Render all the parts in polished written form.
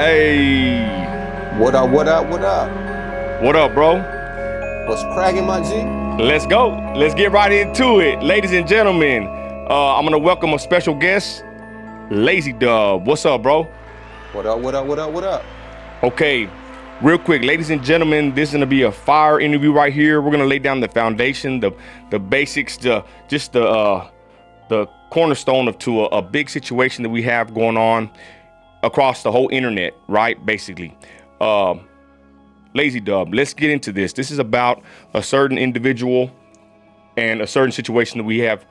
Hey, What up, what up, what up? what up, bro? What's cracking, my G? Let's go. Let's get right into it. Ladies and gentlemen, I'm going to welcome a special guest, Lazy Dubb. What's up, bro? What up, what up, what up, what up? Okay, real quick, ladies and gentlemen, this is going to be a fire interview right here. We're going to lay down the foundation, the basics, the cornerstone of to a big situation that we have going on across the whole internet, right? Basically. Lazy Dubb, let's get into this. This is about a certain individual and a certain situation that we have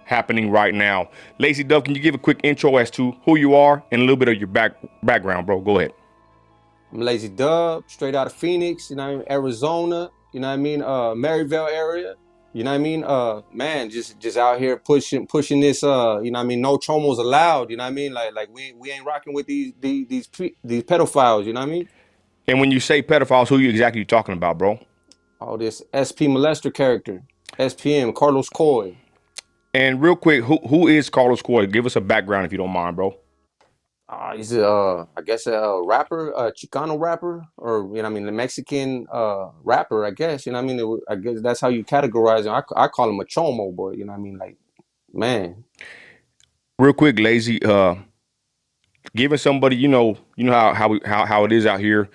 happening right now. Lazy Dubb, can you give a quick intro as to who you are and a little bit of your background, bro? Go ahead. I'm Lazy Dubb, straight out of Phoenix, you know what I mean? Arizona, you know what I mean? Maryville area, you know what I mean? Man, just out here pushing this, you know what I mean? No chomos allowed, you know what I mean? Like we ain't rocking with these pedophiles, you know what I mean? And when you say pedophiles, who you exactly talking about, bro? All this SP molester character, SPM, Carlos Coy. And real quick, who is Carlos Coy? Give us a background if you don't mind, bro. He's I guess a rapper, a Chicano rapper, or you know, what I mean, the Mexican rapper. I guess you know, what I mean, I guess that's how you categorize him. I call him a chomo, but you know, what I mean, like, man. Real quick, Lazy, giving somebody, how it is out here,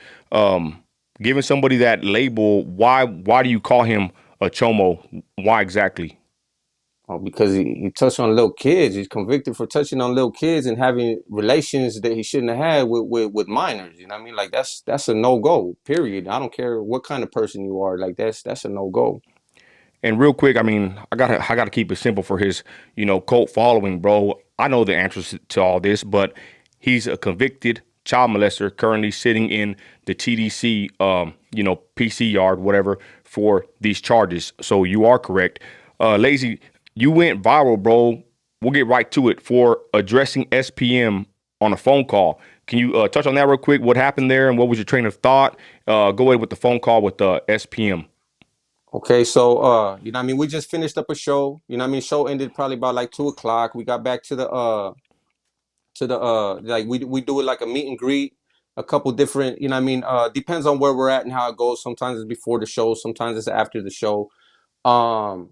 giving somebody that label. Why do you call him a chomo? Why exactly? Oh, because he touched on little kids. He's convicted for touching on little kids and having relations that he shouldn't have had with minors. You know what I mean? Like that's a no go. Period. I don't care what kind of person you are. Like that's a no go. And real quick, I mean, I gotta keep it simple for his, cult following, bro. I know the answers to all this, but he's a convicted child molester currently sitting in the TDC, PC yard, whatever, for these charges. So you are correct. Lazy, you went viral, bro. We'll get right to it for addressing SPM on a phone call. Can you touch on that real quick? What happened there and what was your train of thought? Go ahead with the phone call with the SPM. Okay, so you know what I mean, we just finished up a show. You know what I mean, show ended probably about like 2 o'clock. We got back to the like we do it like a meet and greet, a couple different, you know what I mean, depends on where we're at and how it goes. Sometimes it's before the show, sometimes it's after the show. Um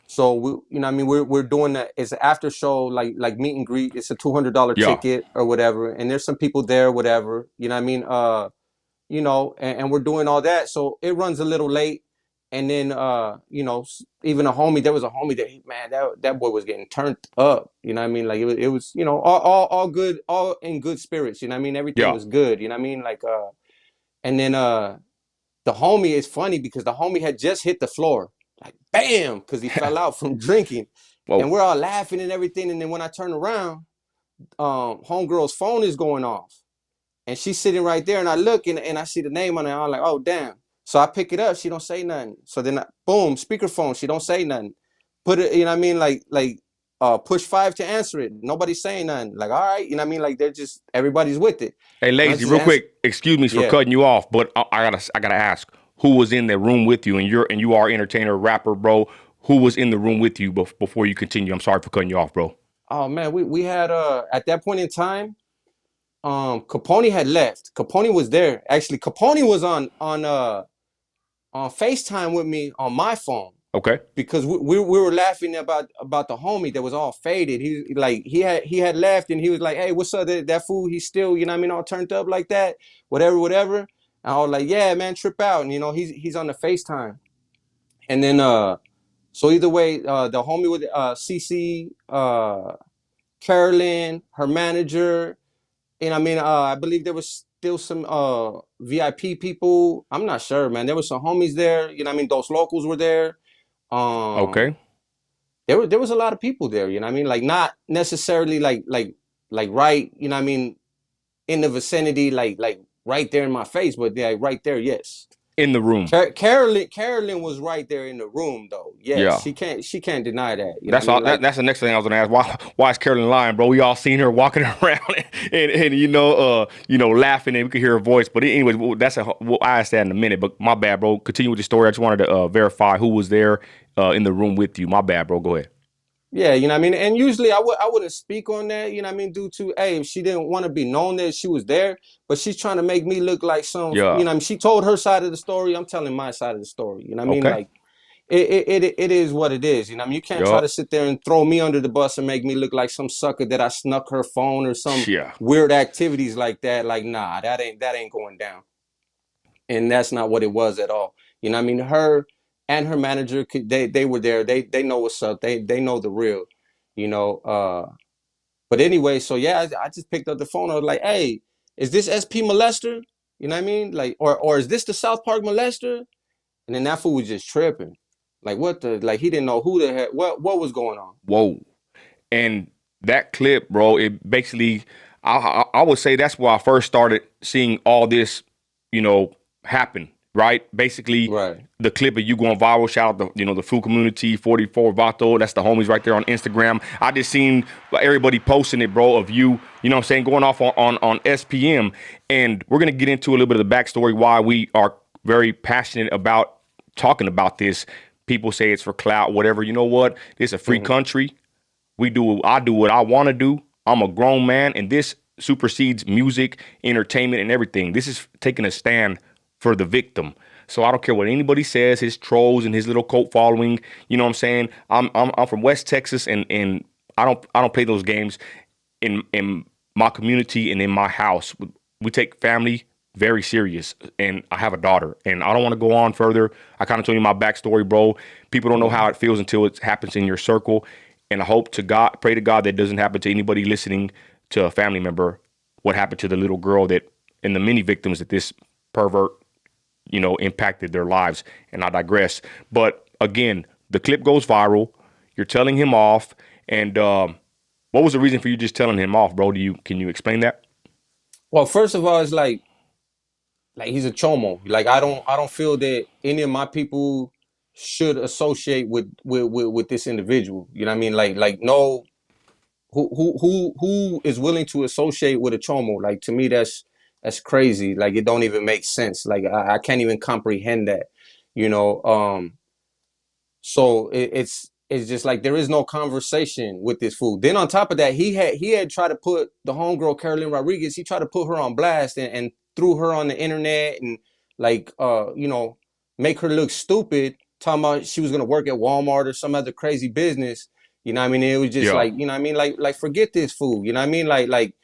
so we, you know what I mean, we're doing that. It's an after show like meet and greet. It's a $200 Yeah. ticket or whatever, and there's some people there, whatever, you know what I mean? And we're doing all that. So it runs a little late. And then, even there was a homie that, man, that boy was getting turned up. You know what I mean? Like it was, all good, all in good spirits. You know what I mean? Everything Yeah. was good. You know what I mean? Like, and then, the homie is funny because the homie had just hit the floor, like, bam, because he fell out from drinking. And Whoa. we're all laughing and everything. And then when I turn around, homegirl's phone is going off. And she's sitting right there, and I look and I see the name on it. I'm like, oh damn. So I pick it up. She don't say nothing. So then, boom, speakerphone. She don't say nothing. Put it, you know what I mean? Push 5 to answer it. Nobody's saying nothing. Like, all right, you know what I mean? Like they're just everybody's with it. Hey, And I Lazy, just real answer. quick, excuse me for Yeah. cutting you off, but I gotta ask, who was in the room with you? And you are entertainer, rapper, bro. Who was in the room with you before you continue? I'm sorry for cutting you off, bro. Oh man, we had at that point in time, Capone had left. Capone was there. Actually, Capone was on FaceTime with me on my phone. Okay. Because we were laughing about the homie that was all faded. He had left and he was like, hey, what's up? That fool, he's still, you know what I mean, all turned up like that, whatever. And I was like, yeah, man, trip out. And he's on the FaceTime. And then so either way, the homie with CC, Carolyn, her manager, and I mean, I believe there was still some VIP people. I'm not sure, man. There was some homies there, you know what I mean? Those locals were there. Okay. There was a lot of people there, you know what I mean? Like not necessarily like right, you know what I mean, in the vicinity, like right there in my face, but yeah, right there, yes. In the room. Carolyn was right there in the room though. Yes, Yeah. she can't deny that. You know That's what I all. mean? Like, That's the next thing I was gonna ask. Why is Carolyn lying, bro? We all seen her walking around and laughing, and we could hear her voice. But anyways, I asked that in a minute. But my bad, bro. Continue with the story. I just wanted to verify who was there in the room with you. My bad, bro. Go ahead. Yeah, you know what I mean? And usually I wouldn't speak on that, you know what I mean, due to, hey, if she didn't want to be known that she was there, but she's trying to make me look like some, you Yeah. know what I mean? She told her side of the story. I'm telling my side of the story. You know what I mean? Okay. Like it is what it is. You know what I mean? You can't try to Yup. sit there and throw me under the bus and make me look like some sucker that I snuck her phone or some Yeah. weird activities like that. Like, nah, that ain't going down. And that's not what it was at all. You know what I mean? Her and her manager, they were there. They know what's up. They know the real, you know. But anyway, so yeah, I just picked up the phone. I was like, hey, is this SP molester? You know what I mean? Like, or is this the South Park molester? And then that fool was just tripping. Like what the, like he didn't know who the heck, what was going on. Whoa. And that clip, bro, it basically, I would say that's where I first started seeing all this, happen. Right? Basically, Right. the clip of you going viral. Shout out the food community 44 Vato. That's the homies right there on Instagram. I just seen everybody posting it, bro, of you. You know what I'm saying, going off on SPM, and we're gonna get into a little bit of the backstory why we are very passionate about talking about this. People say it's for clout, whatever. You know what? It's a free Mm-hmm. country. I do what I want to do. I'm a grown man, and this supersedes music, entertainment, and everything. This is taking a stand for the victim. So I don't care what anybody says, his trolls and his little cult following. You know what I'm saying? I'm from West Texas, and I don't play those games in my community and in my house. We take family very serious, and I have a daughter, and I don't want to go on further. I kind of told you my backstory, bro. People don't know how it feels until it happens in your circle, and I hope to God, pray to God that doesn't happen to anybody listening to a family member. What happened to the little girl that, and the many victims that this pervert, impacted their lives. And I digress. But again, the clip goes viral. You're telling him off, and what was the reason for you just telling him off, bro? Can you explain that? Well, first of all, it's like he's a chomo. Like I don't feel that any of my people should associate with this individual. You know what I mean? Like no, who is willing to associate with a chomo? Like to me, that's crazy. Like it don't even make sense. Like I can't even comprehend that. You know. So it's just like there is no conversation with this fool. Then on top of that, he had tried to put the homegirl Carolyn Rodriguez. He tried to put her on blast and threw her on the internet and like make her look stupid. Talking about she was gonna work at Walmart or some other crazy business. You know what I mean? It was just Yeah. like, you know what I mean? Like forget this fool. You know what I mean? Like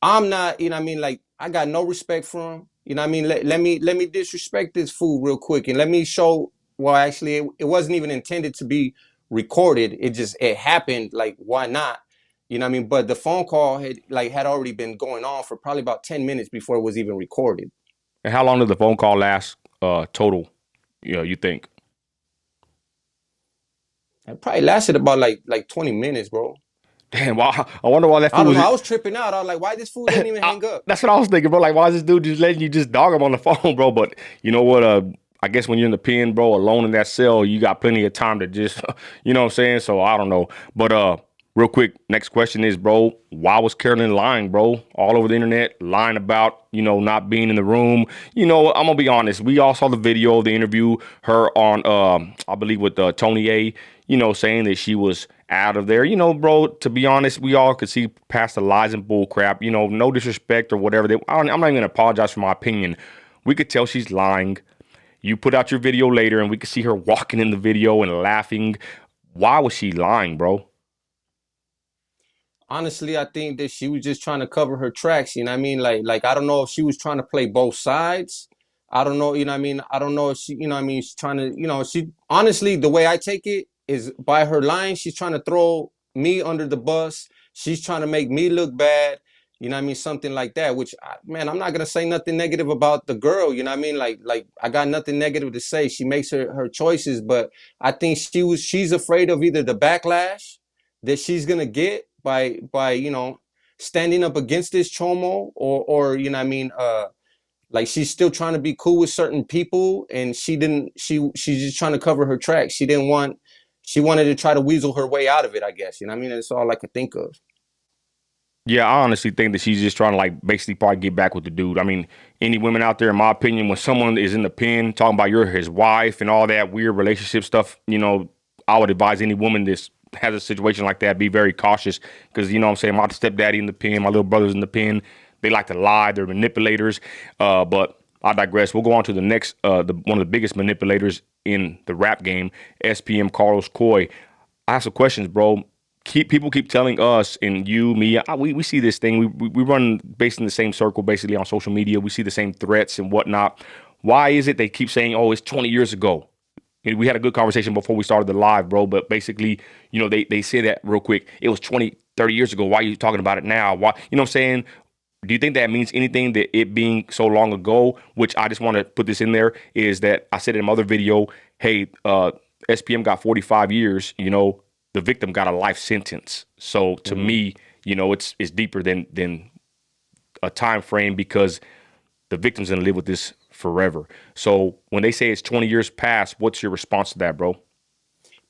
I'm not, you know what I mean? Like, I got no respect for him. You know what I mean? Let me disrespect this fool real quick and let me show, well, actually it wasn't even intended to be recorded. It happened. Like, why not? You know what I mean? But the phone call had already been going on for probably about 10 minutes before it was even recorded. And how long did the phone call last total? You think? It probably lasted about like 20 minutes, bro. Damn, wow. I wonder why that I fool don't was. know. I was tripping out. I was like, why this fool didn't even hang up? That's what I was thinking, bro. Like, why is this dude just letting you just dog him on the phone, bro? But you know what? I guess when you're in the pen, bro, alone in that cell, you got plenty of time to just, you know what I'm saying? So I don't know. But real quick, next question is, bro, why was Carolyn lying, bro? All over the internet, lying about, not being in the room. I'm gonna be honest. We all saw the video of the interview, her on, I believe with Tony A. Saying that she was out of there. Bro, to be honest, we all could see past the lies and bull crap. No disrespect or whatever. I'm not even gonna apologize for my opinion. We could tell she's lying. You put out your video later and we could see her walking in the video and laughing. Why was she lying, bro? Honestly, I think that she was just trying to cover her tracks. You know what I mean? Like I don't know if she was trying to play both sides. I don't know. You know what I mean? I don't know if she, you know what I mean? She's trying to, she honestly, the way I take it is by her lying, she's trying to throw me under the bus. She's trying to make me look bad. You know what I mean? Something like that. Which, man, I'm not gonna say nothing negative about the girl. You know what I mean? Like I got nothing negative to say. She makes her choices, but I think she's afraid of either the backlash that she's gonna get by standing up against this chomo, or you know what I mean, like she's still trying to be cool with certain people, and she's just trying to cover her tracks. She wanted to try to weasel her way out of it, I guess. You know what I mean? That's all I could think of. Yeah, I honestly think that she's just trying to like basically probably get back with the dude. I mean, any women out there, in my opinion, when someone is in the pen talking about you're his wife and all that weird relationship stuff, I would advise any woman that's has a situation like that, be very cautious because you know what I'm saying, my stepdaddy in the pen, my little brother's in the pen. They like to lie. They're manipulators. But I digress. We'll go on to the next, one of the biggest manipulators in the rap game, SPM Carlos Coy. I have some questions, bro. People keep telling us, and you, me, we see this thing. We run based in the same circle, basically on social media. We see the same threats and whatnot. Why is it they keep saying, "Oh, it's 20 years ago"? And we had a good conversation before we started the live, bro. But basically, you know, they say that real quick. It was 20, 30 years ago. Why are you talking about it now? Why? You know what I'm saying? Do you think that means anything, that it being so long ago? Which I just want to put this in there, is that I said in my other video, hey, SPM got 45 years. You know, the victim got a life sentence. So to me, you know, it's deeper than a time frame, because the victim's gonna live with this forever. So when they say it's 20 years past, what's your response to that, bro?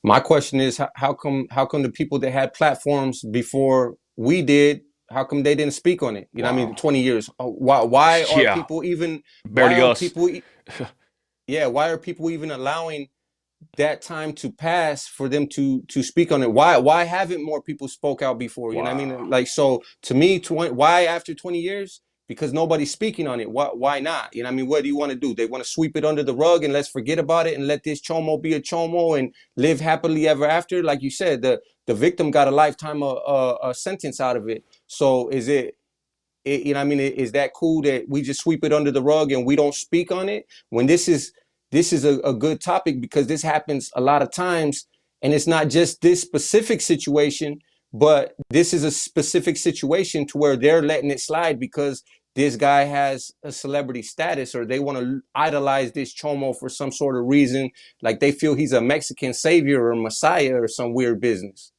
My question is, how come the people that had platforms before we did, how come they didn't speak on it? You know what I mean? Wow. 20 years. Why are Yeah, people even why barely are us. people yeah, why are people even allowing that time to pass for them to speak on it? Why haven't more people spoke out before? You know what I mean? Wow. Like, so to me, why after 20 years? Because nobody's speaking on it. Why not? You know what I mean? What do you want to do? They want to sweep it under the rug and let's forget about it and let this chomo be a chomo and live happily ever after. Like you said, the victim got a lifetime a sentence out of it. So you know what I mean, is that cool that we just sweep it under the rug and we don't speak on it when this is a good topic, because this happens a lot of times, and it's not just this specific situation, but this is a specific situation to where they're letting it slide because this guy has a celebrity status, or they want to idolize this chomo for some sort of reason, like they feel he's a Mexican savior or messiah or some weird business.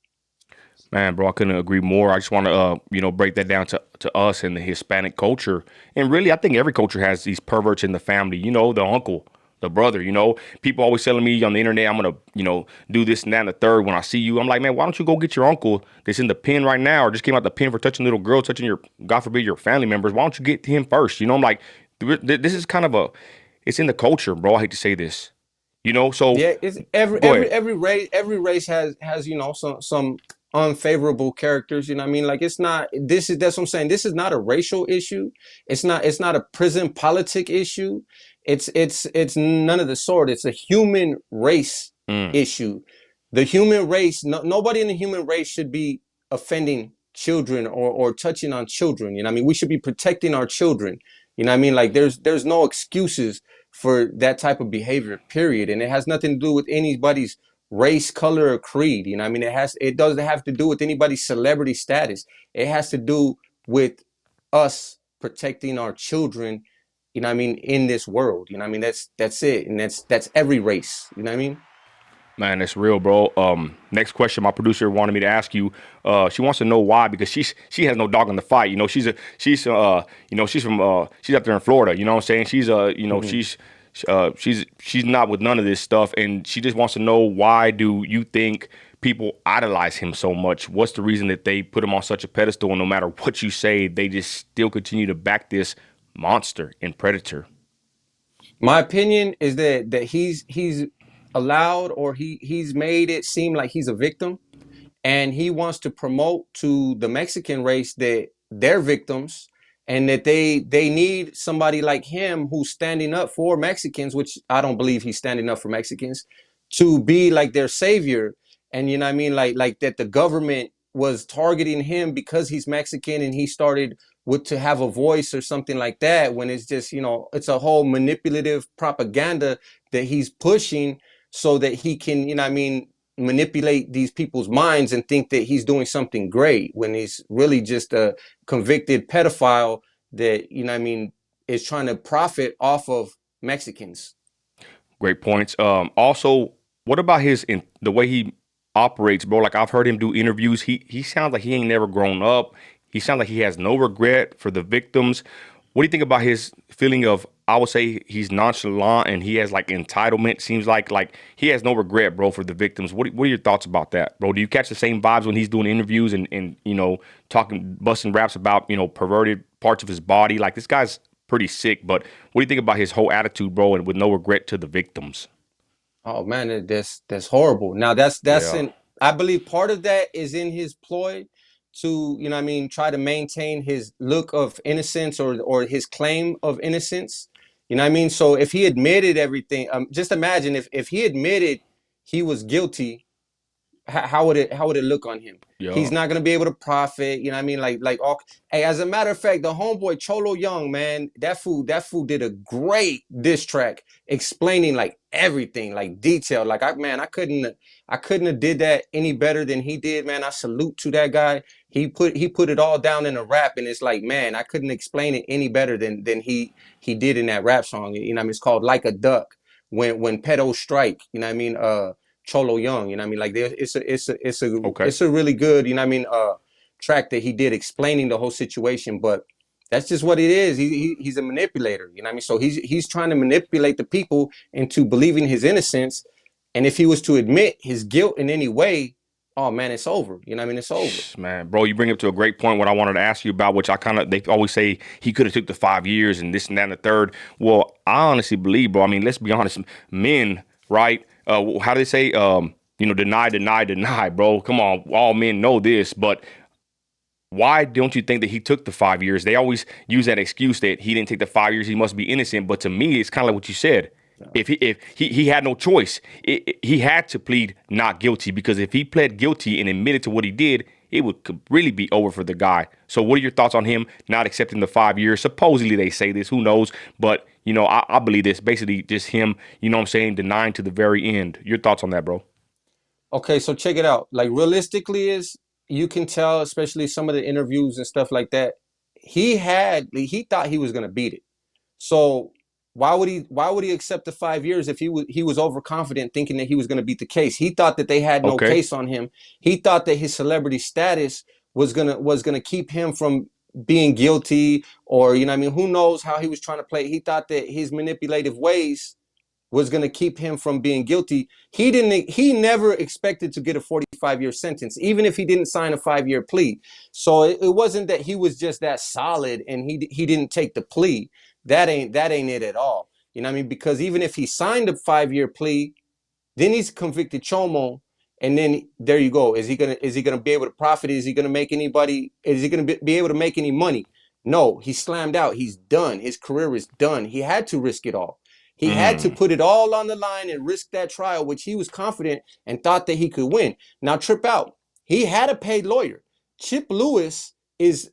Man, bro, I couldn't agree more. I just want to, you know, break that down to us and the Hispanic culture. And really, I think every culture has these perverts in the family. You know, the uncle, the brother. You know, people always telling me on the internet, I'm gonna, you know, do this and that and the third. When I see you, I'm like, man, why don't you go get your uncle that's in the pen right now, or just came out the pen for touching little girl, touching your, God forbid, your family members? Why don't you get him first? You know, I'm like, this is kind of it's in the culture, bro. I hate to say this. You know, so Yeah, it's every go every ahead. every race has some unfavorable characters. You know what I mean? Like, it's not, that's what I'm saying. This is not a racial issue. It's not a prison politic issue. It's none of the sort. It's a human race Mm. issue. The human race, nobody in the human race should be offending children or touching on children. You know what I mean? We should be protecting our children. You know what I mean? Like, there's no excuses for that type of behavior, period. And it has nothing to do with anybody's race, color, or creed. You know what I mean? It doesn't have to do with anybody's celebrity status. It has to do with us protecting our children, you know what I mean, in this world. You know what I mean? That's it. And that's every race. You know what I mean? Man, that's real, bro. Next question, my producer wanted me to ask you. She wants to know why, because she has no dog in the fight. You know, you know, she's from she's up there in Florida. You know what I'm saying? She's you know, Mm-hmm. she's not with none of this stuff, and she just wants to know, why do you think people idolize him so much? What's the reason that they put him on such a pedestal, and no matter what you say, they just still continue to back this monster and predator? My opinion is that he's allowed, or he's made it seem like he's a victim, and he wants to promote to the Mexican race that they're victims, and that they need somebody like him who's standing up for Mexicans, which I don't believe he's standing up for Mexicans, to be like their savior. And you know what I mean, like that the government was targeting him because he's Mexican and he started with to have a voice or something like that, when it's just, it's a whole manipulative propaganda that he's pushing so that he can, you know what I mean, manipulate these people's minds and think that he's doing something great, when he's really just a convicted pedophile that, you know what I mean, is trying to profit off of Mexicans. Great points. Also, what about the way he operates, bro? Like, I've heard him do interviews. He sounds like he ain't never grown up. He sounds like he has no regret for the victims. What do you think about his feeling of? I would say he's nonchalant and he has like entitlement. Seems like he has no regret, bro, for the victims. What are your thoughts about that, bro? Do you catch the same vibes when he's doing interviews and you know, talking, busting raps about, you know, perverted parts of his body? Like, this guy's pretty sick. But what do you think about his whole attitude, bro, and with no regret to the victims? Oh man, that's horrible. Now that's Yeah. an I believe part of that is in his ploy to, you know what I mean, try to maintain his look of innocence or his claim of innocence. You know what I mean? So if he admitted everything, just imagine if he admitted he was guilty, how would it look on him? He's Yeah. not gonna be able to profit. You know what I mean? Like all. Hey, as a matter of fact, the homeboy Cholo Young, man, that fool did a great diss track explaining like everything, like detail. Like I couldn't have did that any better than he did, man. I salute to that guy. He put it all down in a rap, and it's like, man, I couldn't explain it any better than he did in that rap song. You know what I mean? It's called Like a Duck. When pedos strike, you know what I mean? Cholo Young, you know what I mean? Like Okay. it's a really good, you know what I mean, track that he did explaining the whole situation, but that's just what it is. He's a manipulator, you know what I mean? So he's trying to manipulate the people into believing his innocence. And if he was to admit his guilt in any way, oh man, it's over. You know what I mean? It's over. Man, bro, you bring up to a great point. What I wanted to ask you about, which I kind of, they always say he could have took the 5 years and this and that and the third. Well, I honestly believe, bro. I mean, let's be honest, men, right? How do they say? Deny, deny, deny, bro. Come on, all men know this, but why don't you think that he took the 5 years? They always use that excuse that he didn't take the 5 years, he must be innocent. But to me, it's kind of like what you said. If he had no choice, he had to plead not guilty, because if he pled guilty and admitted to what he did, it would really be over for the guy. So what are your thoughts on him not accepting the 5 years? Supposedly they say this, who knows? But I believe this basically just him, what I'm saying, denying to the very end. Your thoughts on that, bro? Okay, so check it out. Like realistically is you can tell, especially some of the interviews and stuff like that, he thought he was gonna beat it. So why would he accept the 5 years if he was overconfident thinking that he was gonna beat the case? He thought that they had no Okay. case on him. He thought that his celebrity status was gonna keep him from being guilty, or you know what I mean, who knows how he was trying to play. He thought that his manipulative ways was going to keep him from being guilty. He never expected to get a 45-year sentence, even if he didn't sign a 5-year plea. So it wasn't that he was just that solid and he didn't take the plea. That ain't it at all. You know what I mean? Because even if he signed a 5-year plea, then he's convicted chomo, and then there you go. Is he gonna be able to profit? Is he gonna make anybody? Is he gonna be able to make any money? No, he's slammed out. He's done. His career is done. He had to risk it all. He had to Mm. put it all on the line and risk that trial, which he was confident and thought that he could win. Now trip out. He had a paid lawyer. Chip Lewis is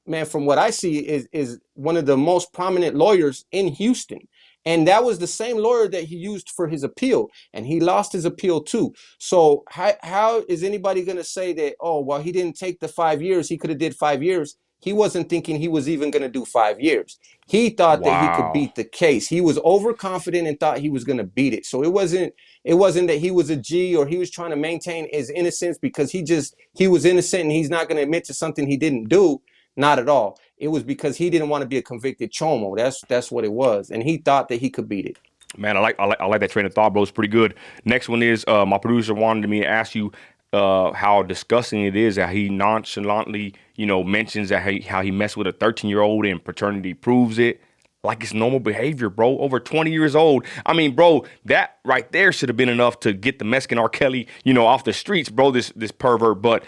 man, from what I see, is one of the most prominent lawyers in Houston. And that was the same lawyer that he used for his appeal, and he lost his appeal too. So how is anybody going to say that, oh, well, he didn't take the 5 years, he could have did 5 years? He wasn't thinking he was even going to do 5 years. He thought that he could Wow. beat the case. He was overconfident and thought he was going to beat it. So it wasn't that he was a G or he was trying to maintain his innocence because he was innocent and he's not going to admit to something he didn't do. Not at all. It was because he didn't want to be a convicted chomo. That's what it was, and he thought that he could beat it. Man, I like that train of thought, bro. It's pretty good. Next one is my producer wanted me to ask you how disgusting it is that he nonchalantly, mentions that how he messed with a 13-year-old and paternity proves it. Like it's normal behavior, bro. Over 20 years old. I mean, bro, that right there should have been enough to get the Mexican R. Kelly, off the streets, bro. This pervert. But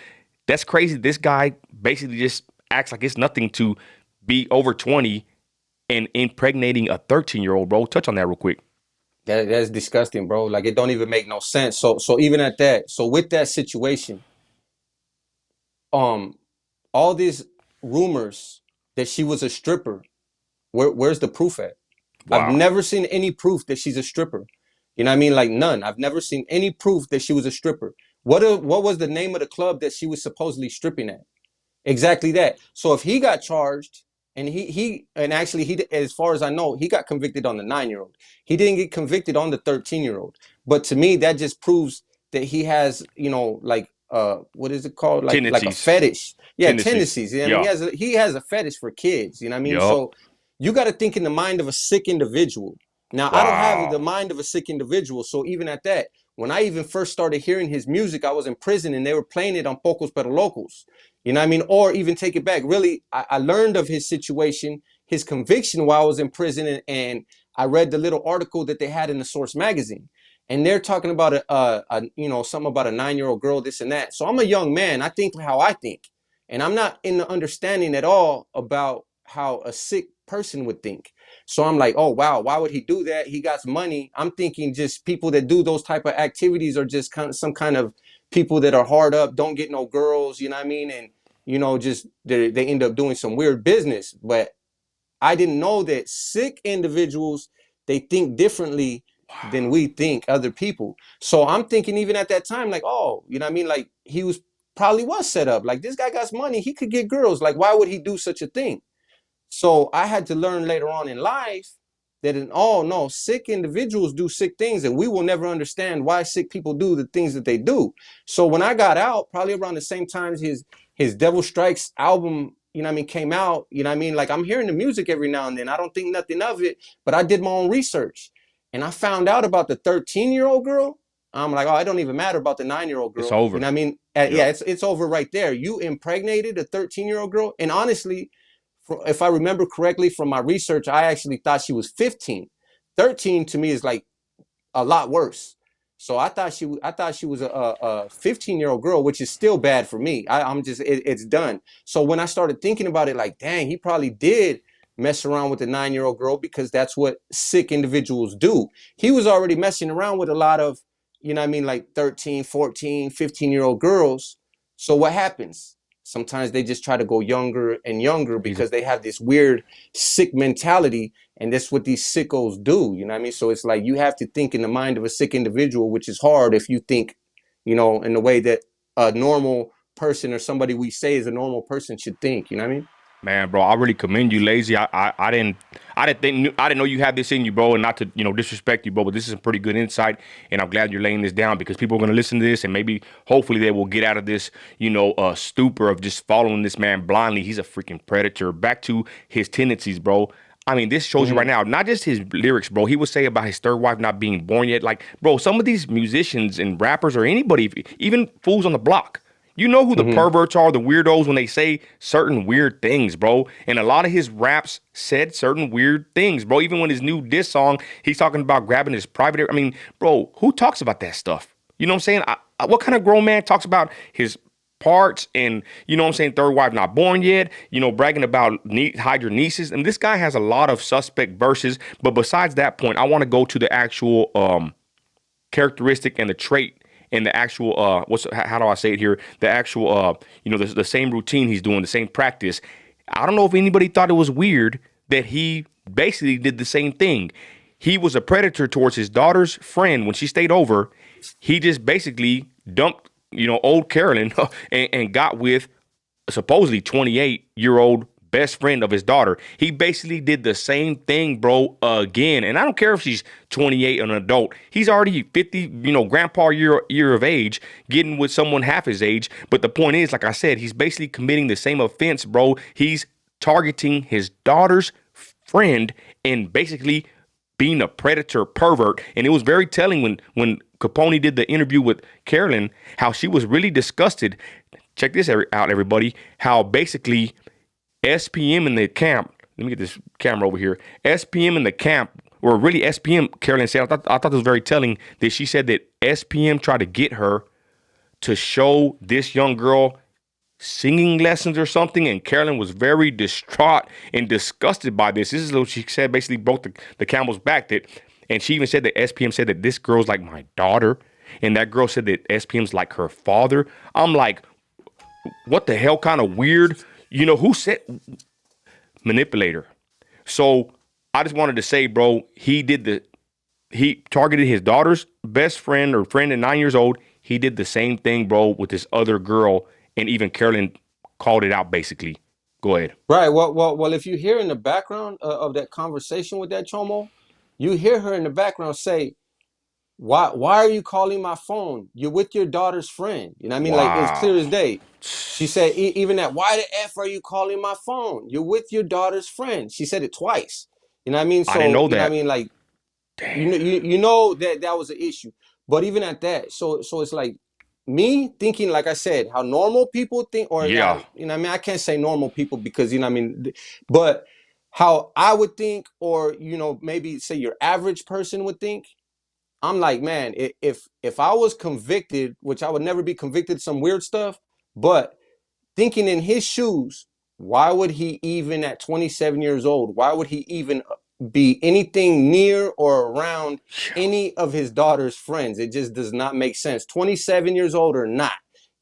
that's crazy. This guy basically just acts like it's nothing to be over 20 and impregnating a 13-year-old, bro. Touch on that real quick. That's disgusting, bro. Like it don't even make no sense. So even at that, so with that situation, um, all these rumors that she was a stripper, where's the proof at? I've Wow. never seen any proof that she's a stripper. You know what I mean? Like none. I've never seen any proof that she was a stripper. What was the name of the club that she was supposedly stripping at? Exactly that. So if he got charged and actually he, as far as I know, he got convicted on the 9-year-old. He didn't get convicted on the 13-year-old. But to me, that just proves that he has, like what is it called? Like a Tendencies. fetish. Yeah, Tendencies. tendencies. You know what I mean, Yeah. he has a fetish for kids. You know what I mean? Yup. So you got to think in the mind of a sick individual. Now, I don't have the Wow. mind of a sick individual. So even at that, when I even first started hearing his music, I was in prison and they were playing it on Pocos Pero Locos. You know what I mean? Or even take it back. Really, I learned of his situation, his conviction while I was in prison, and I read the little article that they had in the Source magazine. and they're talking about something about a 9-year-old girl, this and that. So I'm a young man. I think how I think, and I'm not in the understanding at all about how a sick person would think. So I'm like, oh wow, why would he do that? He got money. I'm thinking just people that do those type of activities are just kind of some kind of people that are hard up, don't get no girls, you know what I mean? And just they end up doing some weird business. But I didn't know that sick individuals, they think differently than we think, other people. So I'm thinking even at that time, like, oh, you know what I mean? Like he probably was set up. Like this guy got money, he could get girls. Like why would he do such a thing? So I had to learn later on in life that no, sick individuals do sick things, and we will never understand why sick people do the things that they do. So when I got out, probably around the same time his Devil Strikes album, came out, like I'm hearing the music every now and then. I don't think nothing of it, but I did my own research and I found out about the 13-year-old girl. I'm like, oh, it don't even matter about the 9-year-old It's girl. You know over. what I mean? Yep. Yeah, it's over right there. You impregnated a 13-year-old girl. And honestly, if I remember correctly from my research, I actually thought she was 15. 13 to me is like a lot worse. So I thought she was a 15-year-old girl, which is still bad for me. I'm just it's done. So when I started thinking about it, like, dang, he probably did mess around with the 9-year-old girl because that's what sick individuals do. He was already messing around with a lot of, like 13, 14, 15-year-old girls. So what happens? Sometimes they just try to go younger and younger He's a because they have this weird sick mentality, and that's what these sickos do. You know what I mean? So it's like you have to think in the mind of a sick individual, which is hard if you think, in the way that a normal person or somebody we say is a normal person should think. You know what I mean? Man, bro, I really commend you, Lazy. I didn't know you had this in you, bro, and not to disrespect you, bro. But this is some pretty good insight, and I'm glad you're laying this down because people are gonna listen to this, and maybe hopefully they will get out of this stupor of just following this man blindly. He's a freaking predator. Back to his tendencies, bro. I mean, this shows you right Mm-hmm. now, not just his lyrics, bro. He would say about his third wife not being born yet. Like, bro, some of these musicians and rappers or anybody, even fools on the block. You know who the Mm-hmm. perverts are, the weirdos, when they say certain weird things, bro. And a lot of his raps said certain weird things, bro. Even when his new diss song, he's talking about grabbing his private. I mean, bro, who talks about that stuff? You know what I'm saying? What kind of grown man talks about his parts and, you know what I'm saying, third wife not born yet, bragging about hide your nieces? And this guy has a lot of suspect verses. But besides that point, I want to go to the actual characteristic and the trait and the actual how do I say it here? The actual the same routine he's doing, the same practice. I don't know if anybody thought it was weird that he basically did the same thing. He was a predator towards his daughter's friend when she stayed over. He just basically dumped, old Carolyn and got with supposedly 28-year-old best friend of his daughter. He basically did the same thing, bro, again. And I don't care if she's 28 and an adult. He's already 50, grandpa year of age, getting with someone half his age. But the point is, like I said, he's basically committing the same offense, bro. He's targeting his daughter's friend and basically being a predator pervert. And it was very telling when Capone did the interview with Carolyn, how she was really disgusted. Check this out, everybody. How basically SPM in the camp, let me get this camera over here. SPM in the camp, or really SPM, Carolyn said, I thought this was very telling that she said that SPM tried to get her to show this young girl singing lessons or something, and Carolyn was very distraught and disgusted by this. This is what she said, basically broke the camel's back. And she even said that SPM said that this girl's like my daughter, and that girl said that SPM's like her father. I'm like, what the hell kind of weird, who said manipulator? So I just wanted to say, bro, he targeted his daughter's best friend or friend at 9 years old. He did the same thing, bro, with this other girl, and even Carolyn called it out basically. Go ahead. Right. Well. If you hear in the background of that conversation with that chomo, you hear her in the background say, "Why are you calling my phone? You're with your daughter's friend." You know what I mean? Like it's Wow. clear as day. She said, even that, why the F are you calling my phone? You're with your daughter's friend. She said it twice. You know what I mean? I didn't So, know you know what I that. mean? Like, Damn. you know that was an issue. But even at that, so it's like me thinking, like I said, how normal people think, or Yeah. you know what I mean? I can't say normal people because, you know what I mean? But how I would think, or, maybe say your average person would think, I'm like, man, if I was convicted, which I would never be convicted of some weird stuff, but thinking in his shoes, why would he even at 27 years old, why would he even be anything near or around any of his daughter's friends? It just does not make sense. 27 years old or not,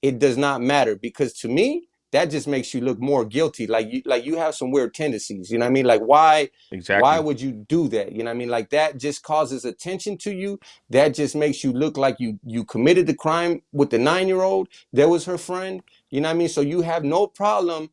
it does not matter, because to me, that just makes you look more guilty. Like you have some weird tendencies. You know what I mean? Like why Exactly. would you do that? You know what I mean? Like that just causes attention to you. That just makes you look like you committed the crime with the 9-year-old. That was her friend. You know what I mean? So you have no problem,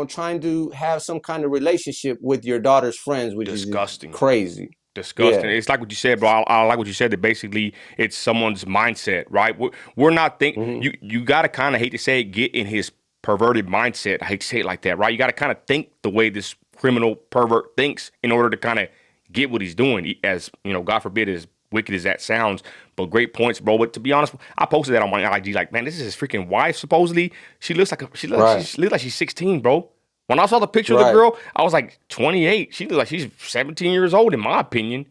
trying to have some kind of relationship with your daughter's friends, which is just Disgusting. crazy. Disgusting. Yeah. It's like what you said, bro. I like what you said. That basically it's someone's mindset, right? We're not think Hmm. you got to kind of hate to say it, get in his perverted mindset. I hate to say it like that, right? You got to kind of think the way this criminal pervert thinks in order to kind of get what he's doing. As you know, God forbid, as wicked as that sounds, but great points, bro. But to be honest, I posted that on my IG. Like, man, this is his freaking wife. Supposedly, she looks like Right. she looks like she's 16, bro. When I saw the picture of the Right. girl, I was like 28. She looks like she's 17 years old, in my opinion.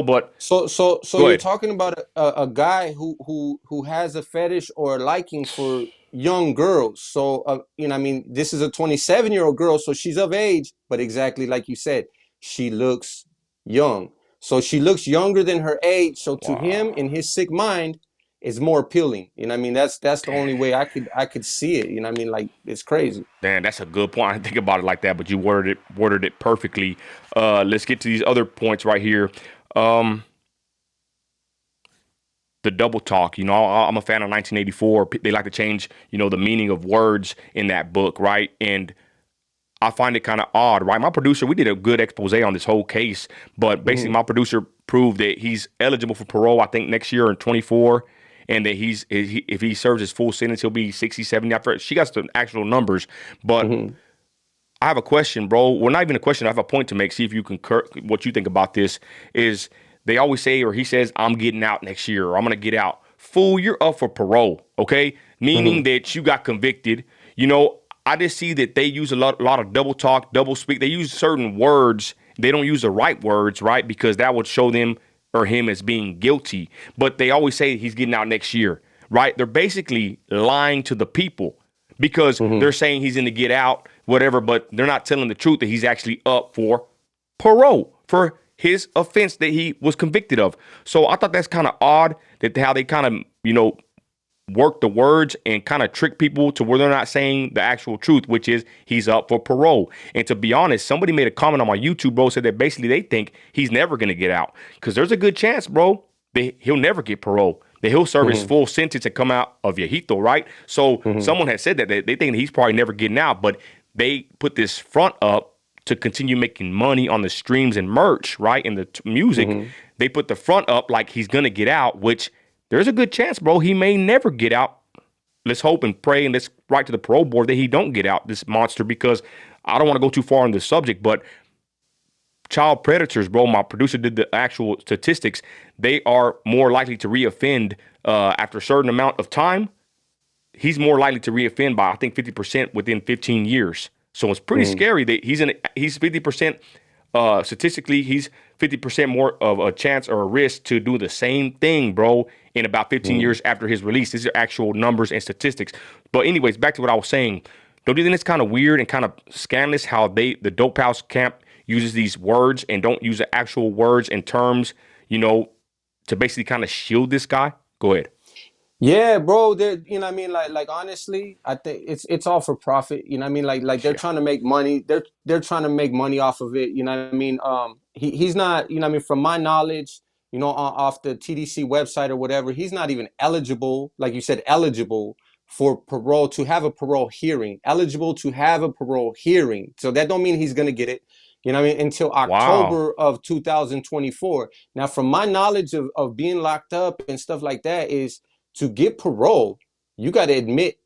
But So go you're ahead. talking about a guy who has a fetish or a liking for young girls. So I mean, this is a 27-year-old girl, so she's of age, but exactly like you said, she looks young. So she looks younger than her age. So to him, Wow. in his sick mind, it's more appealing. You know what I mean? That's the only Damn. way I could see it. You know what I mean? Like, it's crazy. Man, that's a good point. I didn't think about it like that, but you worded it perfectly. Let's get to these other points right here. Um, the double talk. I'm a fan of 1984. They like to change, the meaning of words in that book, right? And I find it kind of odd, right? My producer, we did a good expose on this whole case, but basically Hmm. my producer proved that he's eligible for parole, I think next year in 24, and that if he serves his full sentence, he'll be 60, 70 after. She got the actual numbers, but Hmm. I have a question, bro. Well, not even a question. I have a point to make. See if you concur. What you think about this is they always say, or he says, I'm getting out next year, or I'm going to get out. Fool, you're up for parole, okay? Meaning Hmm. that you got convicted. I just see that they use a lot of double talk, double speak. They use certain words. They don't use the right words, right? Because that would show them or him as being guilty. But they always say he's getting out next year, right? They're basically lying to the people because Hmm. they're saying he's going to get out, whatever, but they're not telling the truth that he's actually up for parole for his offense that he was convicted of. So I thought that's kind of odd that how they kind of, work the words and kind of trick people to where they're not saying the actual truth, which is he's up for parole. And to be honest, somebody made a comment on my YouTube, bro, said that basically they think he's never going to get out because there's a good chance, bro, that he'll never get parole, that he'll serve his Hmm. full sentence and come out of Viejito, right? So Hmm. someone had said that they think he's probably never getting out, but they put this front up to continue making money on the streams and merch, right? And the music. Hmm. They put the front up like he's going to get out, which there's a good chance, bro, he may never get out. Let's hope and pray and let's write to the parole board that he don't get out, this monster, because I don't want to go too far on the subject, but child predators, bro, my producer did the actual statistics. They are more likely to reoffend after a certain amount of time. He's more likely to reoffend by, I think, 50% within 15 years. So it's pretty Hmm. scary that he's 50%, statistically, he's 50% more of a chance or a risk to do the same thing, bro, in about 15 Hmm. years after his release. These are actual numbers and statistics. But anyways, back to what I was saying. Don't you think it's kind of weird and kind of scandalous how the Dopehouse camp uses these words and don't use the actual words and terms, to basically kind of shield this guy? Go ahead. Yeah, bro. You know what I mean? Like honestly, I think it's all for profit. You know what I mean? Like they're Yeah. trying to make money. They're trying to make money off of it. You know what I mean? He's not. You know what I mean? From my knowledge, off the TDC website or whatever, he's not even eligible. Like you said, eligible for parole, to have a parole hearing. Eligible to have a parole hearing. So that don't mean he's gonna get it. You know what I mean? Until Wow. October of 2024. Now, from my knowledge of being locked up and stuff like that, is to get parole, you got to admit,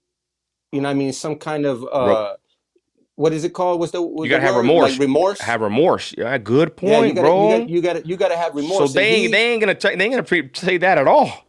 you know what I mean, some kind of Re- what is it called? you Was the gotta have word like remorse. remorse? Have remorse. Yeah, good Yeah, point, bro. you got to have So remorse. And he they ain't gonna say that at all.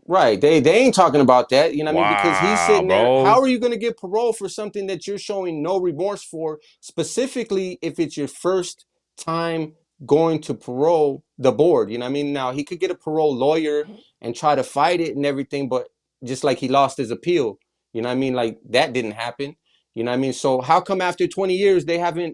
right, they ain't talking about that, you know what I mean? Because he's Wow, sitting there. How bro. are you going to get parole for something that you're showing no remorse for, specifically if it's your first time going to parole the board. You know what I mean? Now he could get a parole lawyer and try to fight it and everything, but just like he lost his appeal. You know what I mean? Like that didn't happen. You know what I mean? So how come after 20 years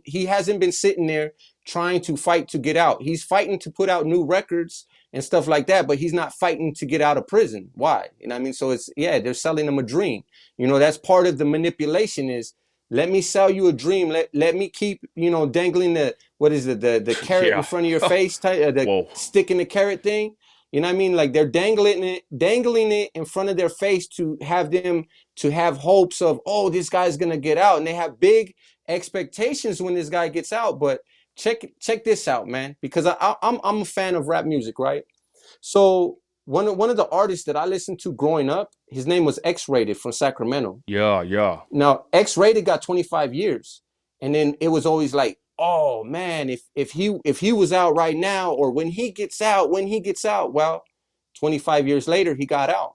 he hasn't been sitting there trying to fight to get out? He's fighting to put out new records and stuff like that, but he's not fighting to get out of prison. Why? You know what I mean? So it's, yeah, they're selling him a dream. You know, that's part of the manipulation is, let me sell you a dream. Let me keep, you know, dangling the, what is it, the carrot in Yeah. front of your face, the Whoa. stick in the carrot thing. You know what I mean? Like they're dangling it in front of their face to have them to have hopes of, oh, this guy's gonna get out, and they have big expectations when this guy gets out. But check this out, man, because I'm a fan of rap music, right? So one of the artists that I listened to growing up, his name was X-Rated from Sacramento. Yeah, yeah. Now, X-Rated got 25 years. And then it was always like, oh man, if he was out right now, or when he gets out, well, 25 years later, he got out.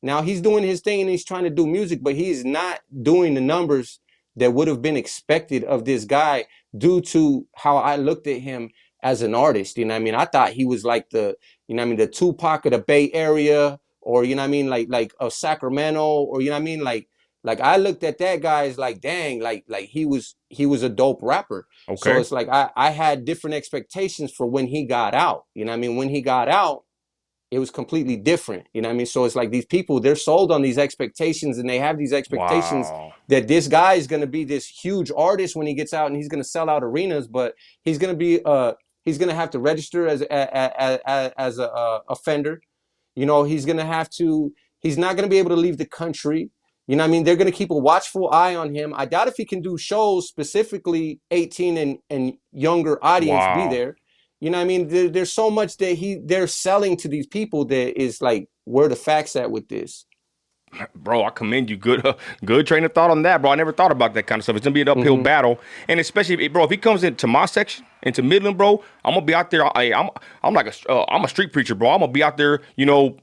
Now he's doing his thing and he's trying to do music, but he's not doing the numbers that would have been expected of this guy due to how I looked at him as an artist. You know what I mean? I thought he was like the, you know what I mean, the Tupac of the Bay Area, or you know what I mean, like of Sacramento, or you know what I mean, like I looked at that guy as like, dang, like he was a dope rapper. So Okay. it's like I had different expectations for when he got out. You know what I mean? When he got out, it was completely different. You know what I mean? So it's like these people, they're sold on these expectations, and they have these expectations Wow. that this guy is going to be this huge artist when he gets out, and he's going to sell out arenas, but he's going to have to register as a offender. You know, he's not going to be able to leave the country. You know what I mean? They're going to keep a watchful eye on him. I doubt if he can do shows specifically 18 and younger audience be Wow. there. You know what I mean? There's so much that they're selling to these people that is like, where the facts at with this? Bro, I commend you. Good, good train of thought on that, bro. I never thought about that kind of stuff. It's gonna be an uphill Mm-hmm. battle, and especially, bro, if he comes into my section, into Midland, bro, I'm gonna be out there. I'm like I'm a street preacher, bro. I'm gonna be out there, you know,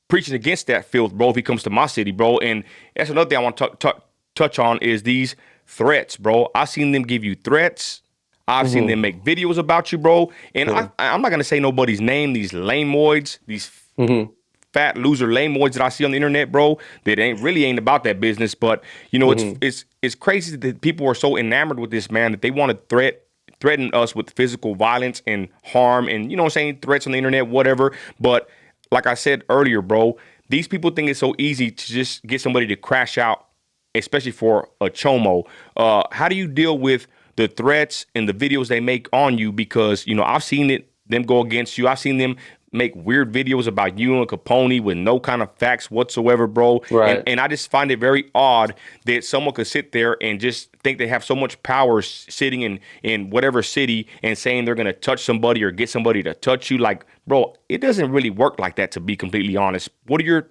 preaching against that filth, bro. If he comes to my city, bro, and that's another thing I want to touch on is these threats, bro. I've seen them give you threats. I've seen Mm-hmm. them make videos about you, bro. And Yeah. I'm not gonna say nobody's name. These lameoids, these Mm-hmm. fat loser lameoids that I see on the internet, bro, that ain't about that business. But you know, Mm-hmm. it's crazy that people are so enamored with this man that they want to threaten us with physical violence and harm, and you know what I'm saying, threats on the internet, whatever. But like I said earlier, bro, these people think it's so easy to just get somebody to crash out, especially for a chomo. How do you deal with the threats and the videos they make on you? Because, you know, I've seen them go against you. I've seen them make weird videos about you and Capone with no kind of facts whatsoever, bro. And Right. and I just find it very odd that someone could sit there and just think they have so much power sitting in whatever city and saying they're gonna touch somebody or get somebody to touch you. Like, bro, it doesn't really work like that, to be completely honest. What are your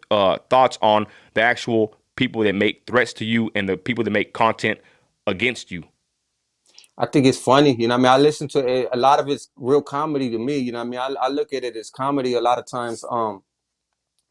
thoughts on the actual people that make threats to you and the people that make content against you? I think it's funny. You know what I mean? I listen to it. A lot of it's real comedy to me. You know what I mean? I look at it as comedy a lot of times.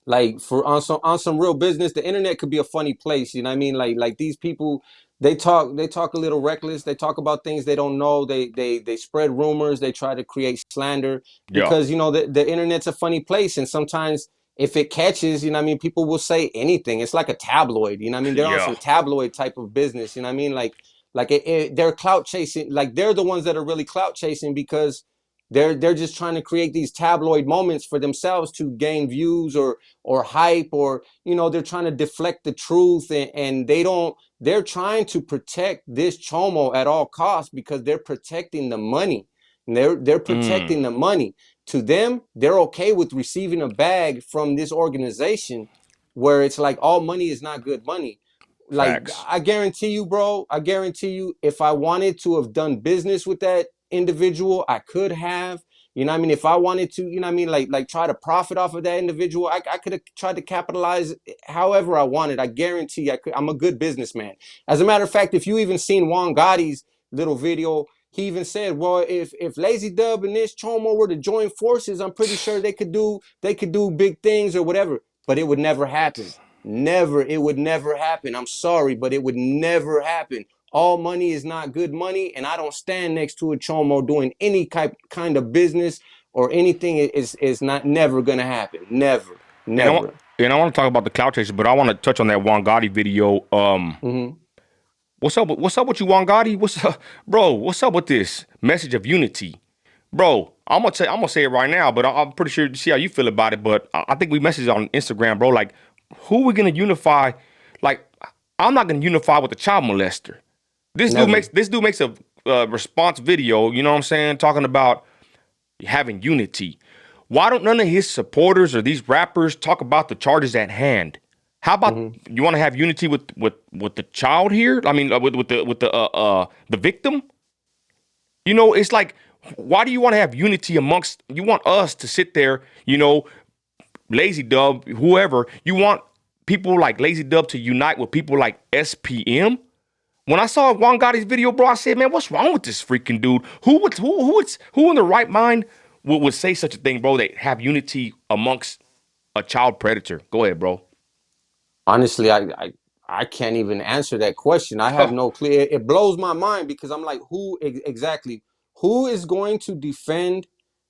Like for on some real business, the internet could be a funny place. You know what I mean? Like these people, they talk a little reckless. They talk about things they don't know. They spread rumors. They try to create slander Yeah, because, you know, the internet's a funny place, and sometimes if it catches, you know what I mean, people will say anything. It's like a tabloid. You know what I mean? They're on yeah, some tabloid type of business. You know what I mean? They're clout chasing. Like they're the ones that are really clout chasing because they're just trying to create these tabloid moments for themselves to gain views or hype, or you know, they're trying to deflect the truth, and they're trying to protect this chomo at all costs because they're protecting the money. And they're protecting mm, the money. To them, they're okay with receiving a bag from this organization where it's like all money is not good money. Like facts. I guarantee you, bro, I guarantee you, if I wanted to have done business with that individual, I could have. You know what I mean? If I wanted to, you know what I mean, like try to profit off of that individual, I could have tried to capitalize however I wanted. I guarantee I could. I'm a good businessman. As a matter of fact, if you even seen Juan Gotti's little video, he even said, well, if Lazy Dub and this Chomo were to join forces, I'm pretty sure they could do big things or whatever. But it would never happen. Never. It would never happen. I'm sorry, but it would never happen. all money is not good money, and I don't stand next to a chomo doing any kind of business or anything. Is not never gonna happen. Never, And I want never. and I want to talk about the Clout chaser, but I want to touch on that Juan Gotti video. Mm-hmm. What's up? What's up with you, Juan Gotti? What's up, bro? What's up with this message of unity, bro? I'm gonna say it right now, but I'm pretty sure to see how you feel about it. But I think we messaged on Instagram, bro. Like, who we gonna unify? Like, I'm not gonna unify with the child molester. Never. This dude makes a response video. You know what I'm saying? Talking about having unity. Why don't none of his supporters or these rappers talk about the charges at hand? How about Mm-hmm. you want to have unity with the child here? I mean, with the victim. You know, it's like, why do you want to have unity amongst? You want us to sit there, you know, Lazy Dub, whoever. You want people like Lazy Dub to unite with people like SPM. When I saw Juan Gotti's video, bro, I said, man, what's wrong with this freaking dude? Who in the right mind would say such a thing, bro? They have unity amongst a child predator. Go ahead, bro. Honestly, I can't even answer that question. I have no clue. It blows my mind because I'm like, who exactly? Who is going to defend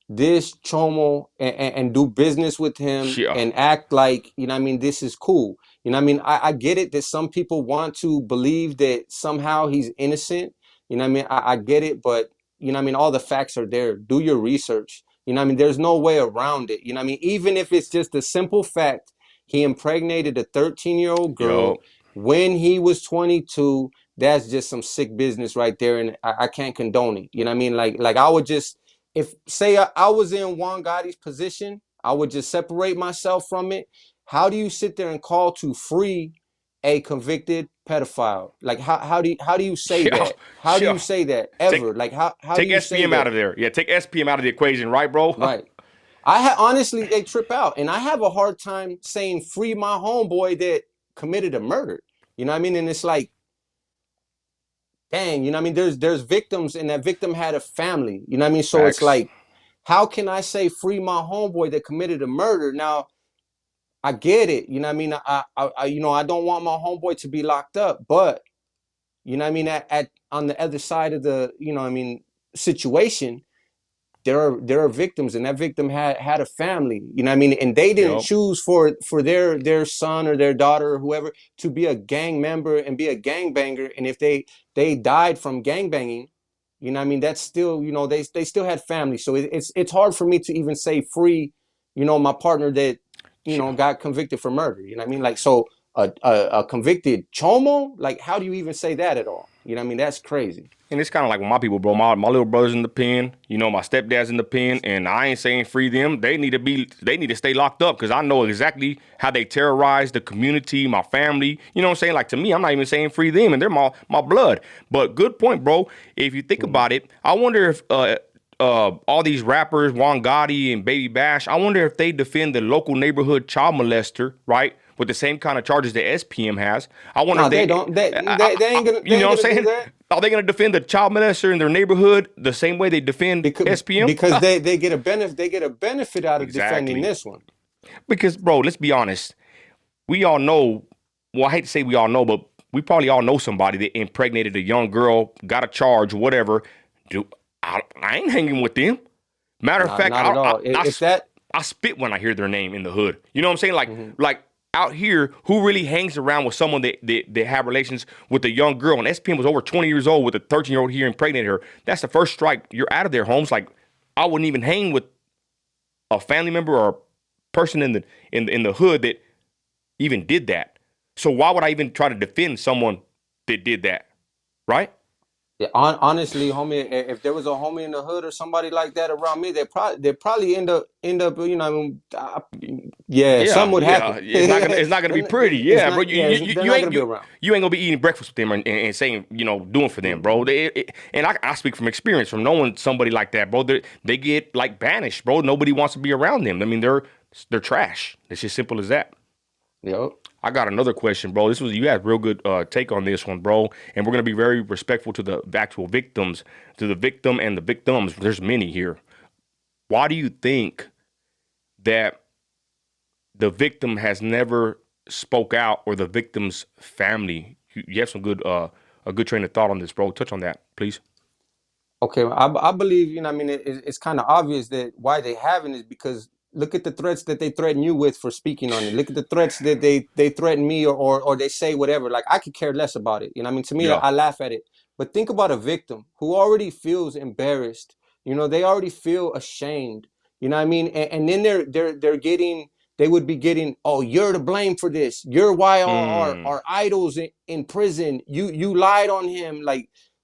this chomo and do business with him Yeah, and act like, you know what I mean, this is cool. You know what I mean? I get it that some people want to believe that somehow he's innocent. You know what I mean? I get it, but you know what I mean, all the facts are there. Do your research. You know what I mean? There's no way around it. You know what I mean? Even if it's just a simple fact, he impregnated a 13-year-old yo, girl when he was 22. That's just some sick business right there, and I can't condone it. You know what I mean? Like I would just, if say I was in Juan Gotti's position, I would just separate myself from it. How do you sit there and call to free a convicted pedophile? Like how do you say yeah, that? How do yeah. you say that Take ever? Like how do take you say SPM out that? of there. Yeah, take SPM out of the equation, right, bro? Right. Honestly, they trip out, and I have a hard time saying free my homeboy that committed a murder. You know what I mean? And it's like, dang, you know what I mean? There's victims, and that victim had a family. You know what I mean? So it's Facts. like, how can I say free my homeboy that committed a murder? Now I get it. You know what I mean? You know, I don't want my homeboy to be locked up, but you know what I mean? At on the other side of the, you know what I mean, situation, there are victims, and that victim had a family. You know what I mean? And they didn't Yo, choose for their son or their daughter or whoever to be a gang member and be a gangbanger. And if they died from gangbanging, you know what I mean, that's still, you know, they still had family. So it's hard for me to even say free, you know, my partner that, you know, yeah. got convicted for murder. You know what I mean? Like, so a convicted chomo, like, how do you even say that at all? You know what I mean? That's crazy. And it's kind of like with my people, bro. My little brother's in the pen. You know, my stepdad's in the pen, and I ain't saying free them. They need to stay locked up because I know exactly how they terrorize the community, my family. You know what I'm saying? Like, to me, I'm not even saying free them, and they're my blood. But good point, bro. If you think Mhm. about it, I wonder if all these rappers, Juan Gotti and Baby Bash, I wonder if they defend the local neighborhood child molester, right? With the same kind of charges that SPM has. I wonder No, if they they, don't. They ain't gonna you know what I'm do saying? that. Are they going to defend the child molester in their neighborhood the same way they defend SPM? Because they get a benefit, out of defending Exactly. this one. Because, bro, let's be honest. We all know, well, I hate to say we all know, but we probably all know somebody that impregnated a young girl, got a charge, whatever. Dude, I ain't hanging with them. Matter of fact, Not at all. If that, I spit when I hear their name in the hood. You know what I'm saying? mhm. Like out here, who really hangs around with someone that have relations with a young girl? And SPM was over 20 years old with a 13-year-old here impregnated her. That's the first strike. You're out of their homes. Like, I wouldn't even hang with a family member or a person in the hood that even did that. So why would I even try to defend someone that did that? Right? Yeah, honestly, homie, if there was a homie in the hood or somebody like that around me, they probably end up, you know, I mean, yeah, Yeah, something would yeah. happen. It's not gonna be pretty. It's Yeah, bro. not, yeah, they're not gonna be around. You ain't gonna be eating breakfast with them and saying, you know, doing for them, bro. Mhm. And I speak from experience, from knowing somebody like that, bro. They get like banished, bro. Nobody wants to be around them. I mean, they're trash. It's just simple as that. Yep. I got another question, bro. You had real good take on this one, bro. And we're gonna be very respectful to the actual victims, to the victim and the victims. There's many here. Why do you think that the victim has never spoke out, or the victim's family? You have some good a good train of thought on this, bro. Touch on that, please. Okay, I believe, I mean, it's kind of obvious that why they haven't is because look at the threats that they threaten you with for speaking on it. Look at the threats that they threaten me, or they say whatever. Like, I could care less about it. I mean, to me, Yeah. I laugh at it. But think about a victim who already feels embarrassed. They already feel ashamed. You know what I mean? And then they're getting, they would be getting, oh, you're to blame for this. You're why our idols in prison. You lied on him.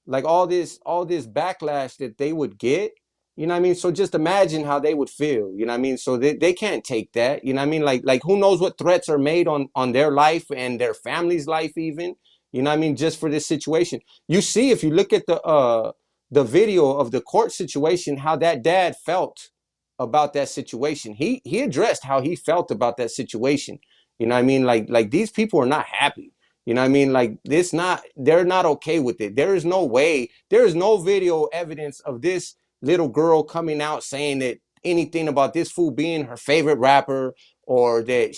Like all this backlash that they would get. You know what I mean? So just imagine how they would feel. You know what I mean? So they can't take that. You know what I mean? Like who knows what threats are made on their life and their family's life even. You know what I mean? Just for this situation. You see, if you look at the video of the court situation, how that dad felt about that situation. He addressed how he felt about that situation. You know what I mean? Like these people are not happy. You know what I mean? Like, they're not okay with it. There is no way, there is no video evidence of this little girl coming out saying that anything about this fool being her favorite rapper, or that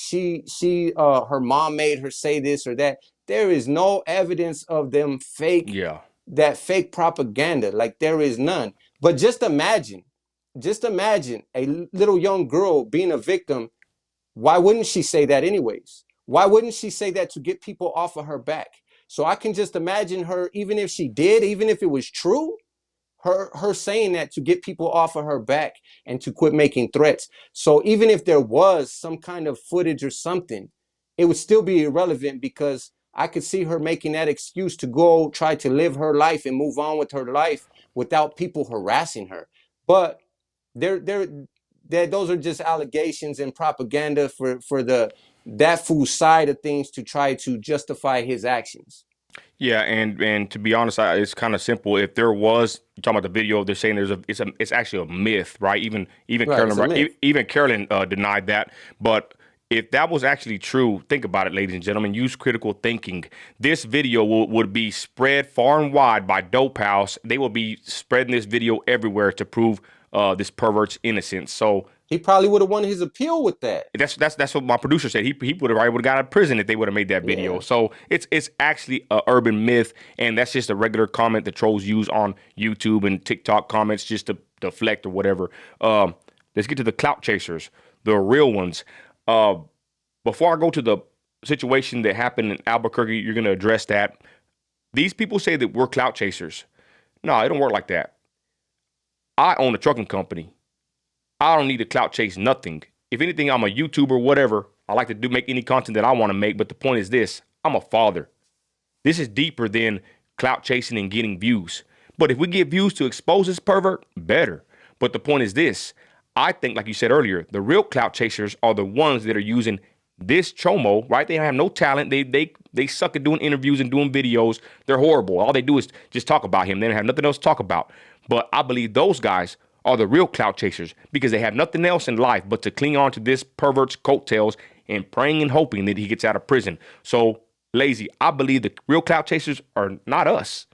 her mom made her say this or that. There is no evidence of them Yeah. that fake propaganda. Like, there is none. But just imagine a little young girl being a victim. Why wouldn't she say that anyways? Why wouldn't she say that to get people off of her back? So I can just imagine her, even if she did, even if it was true, her saying that to get people off of her back and to quit making threats. So even if there was some kind of footage or something, it would still be irrelevant, because I could see her making that excuse to go try to live her life and move on with her life without people harassing her. But they're those are just allegations and propaganda for that fool's side of things to try to justify his actions. Yeah, and to be honest, it's kind of simple. If there was, you're talking about the video, they're saying it's actually a myth, right? Even Right, Carolyn, it's a right? myth. Even Carolyn denied that. But if that was actually true, think about it, ladies and gentlemen. Use critical thinking. This video would be spread far and wide by Dopehouse. They will be spreading this video everywhere to prove this pervert's innocence. So He probably would have won his appeal with that. that's what my producer said. He would have already would have got out of prison if they would have made that video. Yeah. So it's actually a urban myth, and that's just a regular comment that trolls use on YouTube and TikTok comments just to deflect or whatever. Let's get to the clout chasers, the real ones. Before I go to the situation that happened in Albuquerque, you're gonna address that. These people say that we're clout chasers. No, it don't work like that. I own a trucking company. I don't need to clout chase nothing. If anything, I'm a YouTuber, whatever. I like to make any content that I want to make. But the point is this: I'm a father. This is deeper than clout chasing and getting views. But if we get views to expose this pervert, better. But the point is this: I think, like you said earlier, the real clout chasers are the ones that are using this chomo, right? They have no talent. They suck at doing interviews and doing videos. They're horrible. All they do is just talk about him. They don't have nothing else to talk about. But I believe those guys are the real clout chasers, because they have nothing else in life but to cling on to this pervert's coattails and praying and hoping that he gets out of prison. So, lazy, I believe the real clout chasers are not us.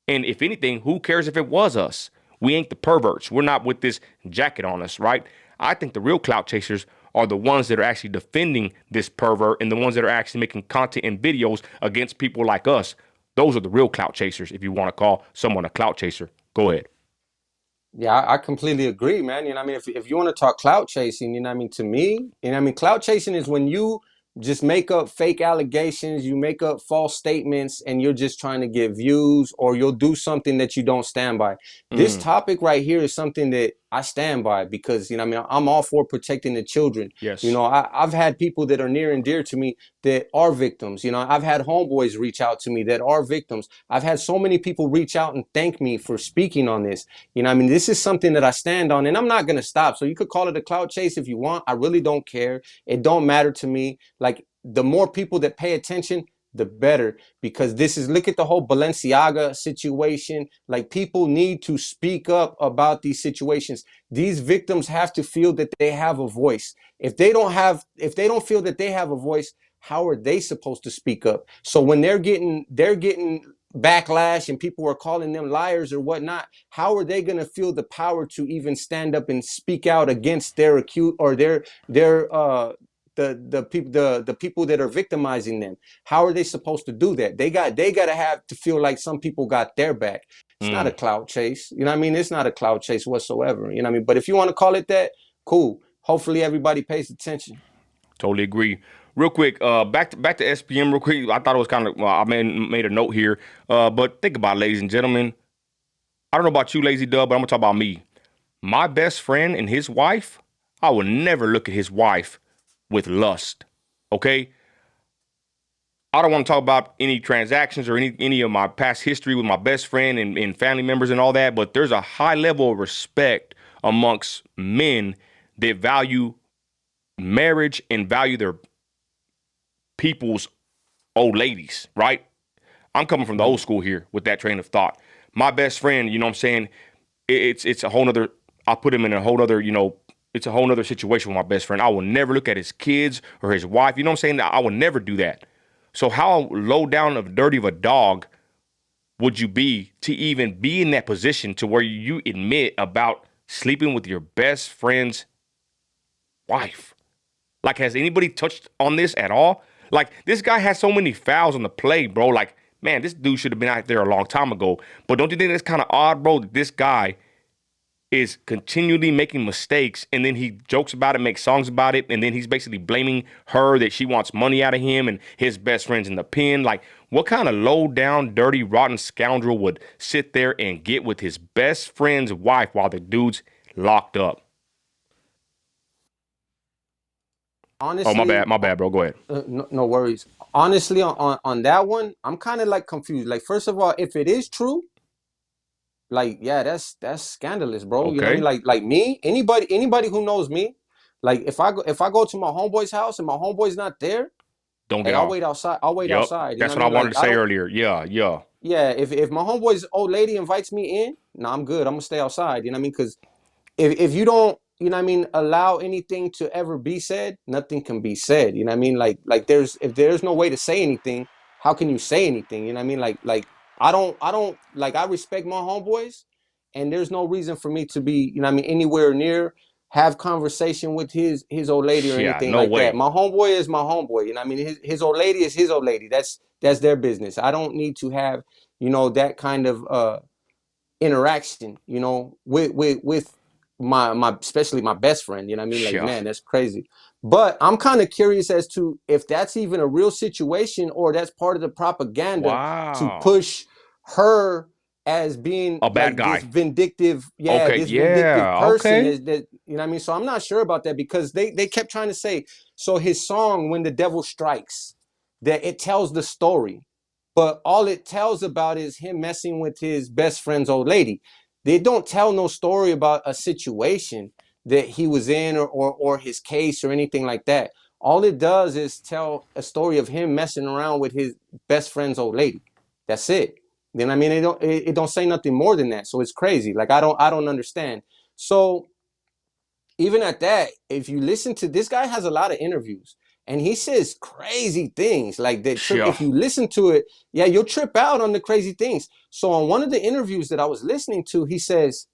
And if anything, who cares if it was us? We ain't the perverts. We're not with this jacket on us, right? I think the real clout chasers are the ones that are actually defending this pervert, and the ones that are actually making content and videos against people like us. Those are the real clout chasers, if you want to call someone a clout chaser. Go ahead. Yeah, I completely agree, man. I mean, if you want to talk clout chasing, I mean, to me, I mean, clout chasing is when you just make up fake allegations, you make up false statements, and you're just trying to get views, or you'll do something that you don't stand by. This Mm, topic right here is something that I stand by, because, I mean, I'm all for protecting the children. yes. I've had people that are near and dear to me that are victims. I've had homeboys reach out to me that are victims. I've had so many people reach out and thank me for speaking on this. I mean, this is something that I stand on, and I'm not going to stop. So you could call it a clout chase if you want. I really don't care. It don't matter to me. Like, the more people that pay attention, the better, because look at the whole Balenciaga situation. Like, people need to speak up about these situations. These victims have to feel that they have a voice. If they don't feel that they have a voice, how are they supposed to speak up? So when they're getting backlash and people are calling them liars or whatnot, how are they going to feel the power to even stand up and speak out against their acute or their the people that are victimizing them. How are they supposed to do that? They got to have to feel like some people got their back. It's not a clout chase. You know what I mean? It's not a clout chase whatsoever. You know what I mean? But if you want to call it that, cool. Hopefully everybody pays attention. Totally agree. Real quick, back to SPM real quick. I thought it was kind of I made a note here. But think about it, ladies and gentlemen. I don't know about you, Lazy Dub, but I'm gonna talk about me. My best friend and his wife, I will never look at his wife with lust. Okay? I don't want to talk about any transactions or any of my past history with my best friend and family members and all that, but there's a high level of respect amongst men that value marriage and value their people's old ladies, right? I'm coming from the old school here with that train of thought. My best friend, you know what I'm saying? It's a whole nother, I put him in a whole other, it's a whole nother situation with my best friend. I will never look at his kids or his wife. You know what I'm saying? I will never do that. So how low down of dirty of a dog would you be to even be in that position to where you admit about sleeping with your best friend's wife? Like, has anybody touched on this at all? Like, this guy has so many fouls on the play, bro. Like, man, this dude should have been out there a long time ago. But don't you think that's kind of odd, bro, that this guy is continually making mistakes and then he jokes about it, makes songs about it, and then he's basically blaming her that she wants money out of him and his best friend's in the pen? Like, what kind of low down, dirty, rotten scoundrel would sit there and get with his best friend's wife while the dude's locked up? Honestly, my bad, bro. Go ahead. no worries. Honestly, on that one, I'm kind of like confused. Like, first of all, if it is true, like, yeah, that's scandalous, bro. You know what I mean? Okay. Like me, anybody who knows me, like if I go to my homeboy's house and my homeboy's not there, Don't hey, get I'll off. wait outside. I'll wait Yep. outside. You know That's what what I I mean? wanted Like, to I say don't. earlier. Yeah. Yeah, if my homeboy's old lady invites me in, nah, I'm good. I'm gonna stay outside. You know what I mean? Because if you don't, you know what I mean, allow anything to ever be said, nothing can be said. You know what I mean? Like if there's no way to say anything, how can you say anything? You know what I mean? Like I don't like, I respect my homeboys, and there's no reason for me to be, you know what I mean, anywhere near have conversation with his old lady or Yeah, anything no like that. way. My homeboy is my homeboy. You know what I mean? His old lady is his old lady. That's their business. I don't need to have, that kind of interaction, with my especially my best friend. You know what I mean? Like, Yeah. man, that's crazy. But I'm kind of curious as to if that's even a real situation or that's part of the propaganda to Wow. push her as being A bad like this guy. vindictive, yeah, Okay, this vindictive yeah, person okay. that, you know what I mean? So I'm not sure about that, because they kept trying to say, so his song When the Devil Strikes, that it tells the story, but all it tells about is him messing with his best friend's old lady. They don't tell no story about a situation that he was in, or his case or anything like that. All it does is tell a story of him messing around with his best friend's old lady. That's it. Then I mean, it don't say nothing more than that. So it's crazy. Like, I don't understand. So even at that, if you listen to this guy, has a lot of interviews and he says crazy things like that. Trip. Yeah. If you listen to it, yeah, you'll trip out on the crazy things. So on one of the interviews that I was listening to, he says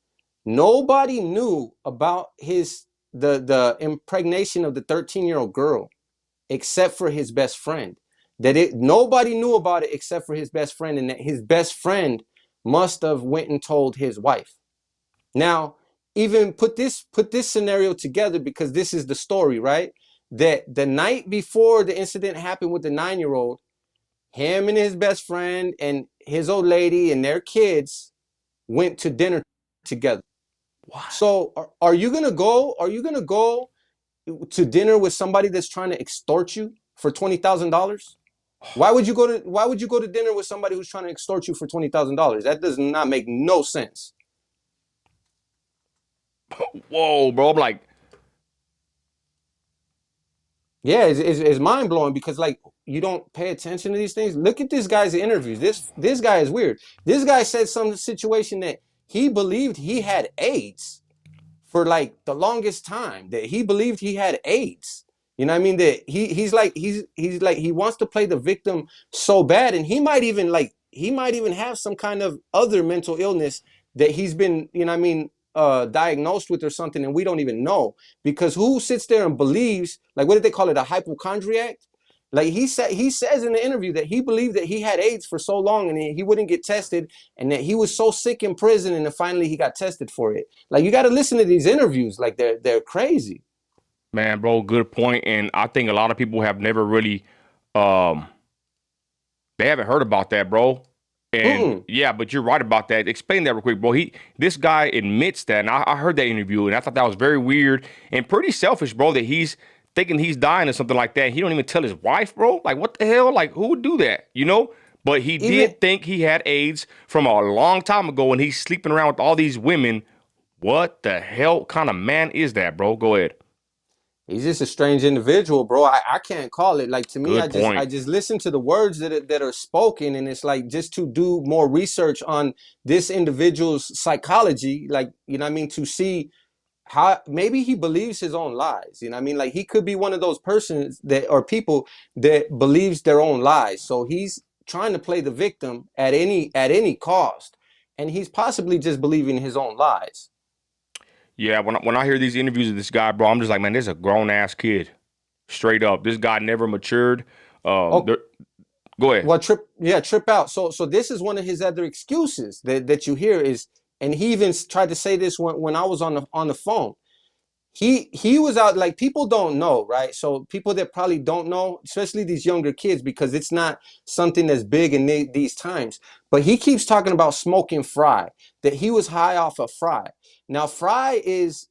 nobody knew about the impregnation of the 13-year-old girl except for his best friend. Nobody knew about it except for his best friend, and that his best friend must have went and told his wife. Now, even put this scenario together, because this is the story, right? That the night before the incident happened with the 9-year-old, him and his best friend and his old lady and their kids went to dinner together. What? So are you gonna go? Are you gonna go to dinner with somebody that's trying to extort you for $20,000? Why would you go to dinner with somebody who's trying to extort you for $20,000? That does not make no sense. Whoa, bro. I'm like, Yeah, it's mind blowing, because like, you don't pay attention to these things. Look at this guy's interviews. This guy is weird. This guy said some situation that he believed he had AIDS for like the longest time. That he believed he had AIDS. You know what I mean? That he's like, he wants to play the victim so bad, and he might even have some kind of other mental illness that he's been, you know what I mean, diagnosed with or something and we don't even know, because who sits there and believes, like, what did they call it, a hypochondriac? Like he says in the interview that he believed that he had AIDS for so long and he wouldn't get tested, and that he was so sick in prison and then finally he got tested for it. Like, you got to listen to these interviews, like they're crazy. Man, bro, good point. And I think a lot of people have never really um they haven't heard about that, bro. And Mm-mm. yeah, but you're right about that. Explain that real quick, bro. This guy admits that, and I heard that interview, and I thought that was very weird and pretty selfish, bro. That he's thinking he's dying or something like that. He don't even tell his wife, bro. Like, what the hell? Like, who would do that? You know? But he Even did think he had AIDS from a long time ago, and he's sleeping around with all these women. What the hell kind of man is that, bro? Go ahead. he's just a strange individual, bro. I can't call it. Like, to me, Good I point. just listen to the words that are spoken, and it's like, just to do more research on this individual's psychology, like, you know what I mean, to see how maybe he believes his own lies. You know what I mean? Like, he could be one of those persons that, or people that believes their own lies. So he's trying to play the victim at any cost, and he's possibly just believing his own lies. Yeah, when I hear these interviews of this guy, bro, I'm just like, man, this is a grown ass kid. Straight up. This guy never matured. Oh, Go ahead. well, trip out. So this is one of his other excuses that you hear is, and he even tried to say this when I was on the phone. He was out, like, people don't know, right? So people that probably don't know, especially these younger kids, because it's not something that's big in these times. But he keeps talking about smoking fry, that he was high off of fry. Now, fry is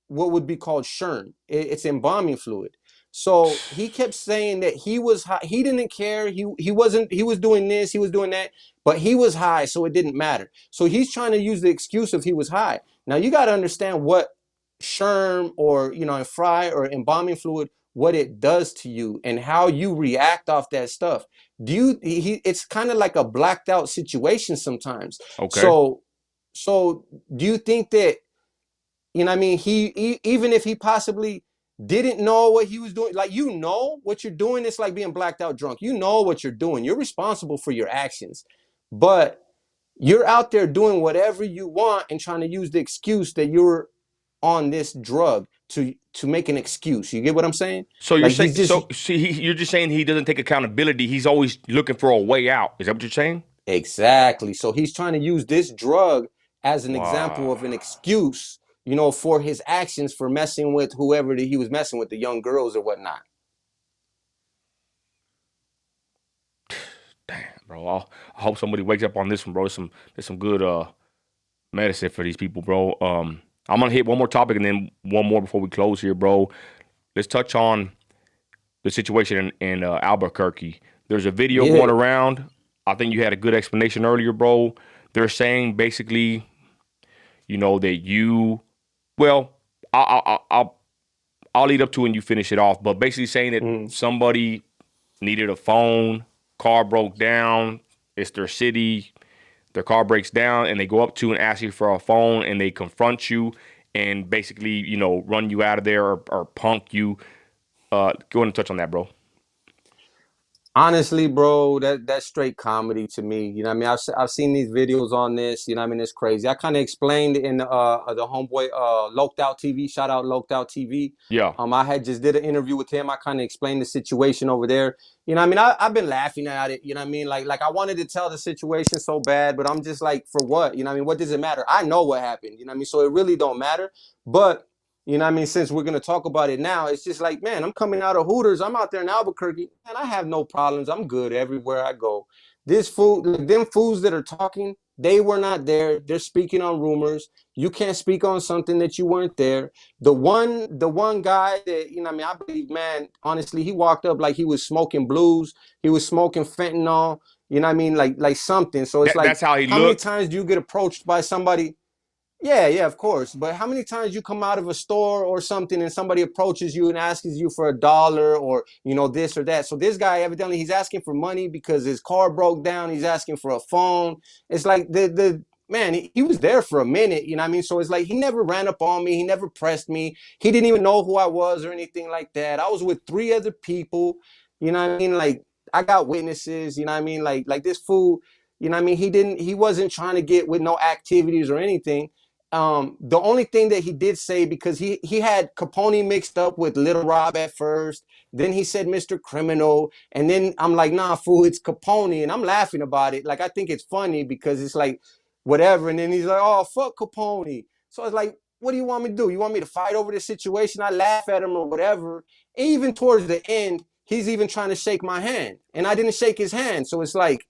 what would be called sherm. It's embalming fluid. So he kept saying that he was high. He didn't care. He wasn't. He was doing this. He was doing that. But he was high, so it didn't matter. So he's trying to use the excuse of he was high. Now you got to understand what sherm, or, you know, fry or embalming fluid, what it does to you and how you react off that stuff. Do you it's kind of like a blacked out situation sometimes. Okay. So do you think that, you know what I mean, even if he possibly didn't know what he was doing, like, you know what you're doing, it's like being blacked out drunk. You know what you're doing. You're responsible for your actions. But you're out there doing whatever you want and trying to use the excuse that you're on this drug to make an excuse. You get what I'm saying? So you're Like, saying, he's just, so see, you're just saying he doesn't take accountability. He's always looking for a way out. Is that what you're saying? exactly. So he's trying to use this drug as an example Wow. of an excuse, you know, for his actions, for messing with whoever that he was messing with, the young girls or whatnot. Damn, bro. I hope somebody wakes up on this one, bro. There's some good medicine for these people, bro. I'm gonna hit one more topic and then one more before we close here, bro. Let's touch on the situation in Albuquerque. There's a video going Yeah. around. I think you had a good explanation earlier, bro. They're saying basically, that you, well, I'll lead up to it and you finish it off. But basically saying that Mm. somebody needed a phone, car broke down, it's their city, their car breaks down, and they go up to and ask you for a phone, and they confront you and basically, run you out of there or punk you. Go ahead and touch on that, bro. Honestly, bro, that's straight comedy to me. You know what I mean? I've seen these videos on this. You know what I mean? It's crazy. I kind of explained in the homeboy Loked Out TV. Shout out Loked Out TV. Yeah. I had just did an interview with him. I kind of explained the situation over there. You know what I mean? I've been laughing at it. You know what I mean? Like I wanted to tell the situation so bad, but I'm just like, for what? You know what I mean? What does it matter? I know what happened. You know what I mean? So it really don't matter. But you know what I mean? Since we're gonna talk about it now, it's just like, man, I'm coming out of Hooters. I'm out there in Albuquerque, and I have no problems. I'm good everywhere I go. This food, like, them fools that are talking, they were not there. They're speaking on rumors. You can't speak on something that you weren't there. The one guy that, you know what I mean, I believe, man, honestly, he walked up like he was smoking blues. He was smoking fentanyl. You know what I mean? Like something. So it's like, That's how he how many looked. times do you get approached by somebody? Yeah, yeah, of course. But how many times you come out of a store or something and somebody approaches you and asks you for $1, or, you know, this or that. So this guy, evidently, he's asking for money because his car broke down. He's asking for a phone. It's like the man, he was there for a minute, you know what I mean? So it's like, he never ran up on me. He never pressed me. He didn't even know who I was or anything like that. I was with 3 other people, you know what I mean? Like, I got witnesses, you know what I mean? Like this fool, you know what I mean? He wasn't trying to get with no activities or anything. the only thing that he did say, because he had Capone mixed up with Little Rob at first, then he said Mr. Criminal, and then I'm like, nah, fool, it's Capone, and I'm laughing about it. Like, I think it's funny because it's like whatever, and then he's like, oh, fuck Capone. So it's like, what do you want me to do? You want me to fight over this situation? I laugh at him or whatever. And even towards the end, he's even trying to shake my hand, and I didn't shake his hand. So it's like,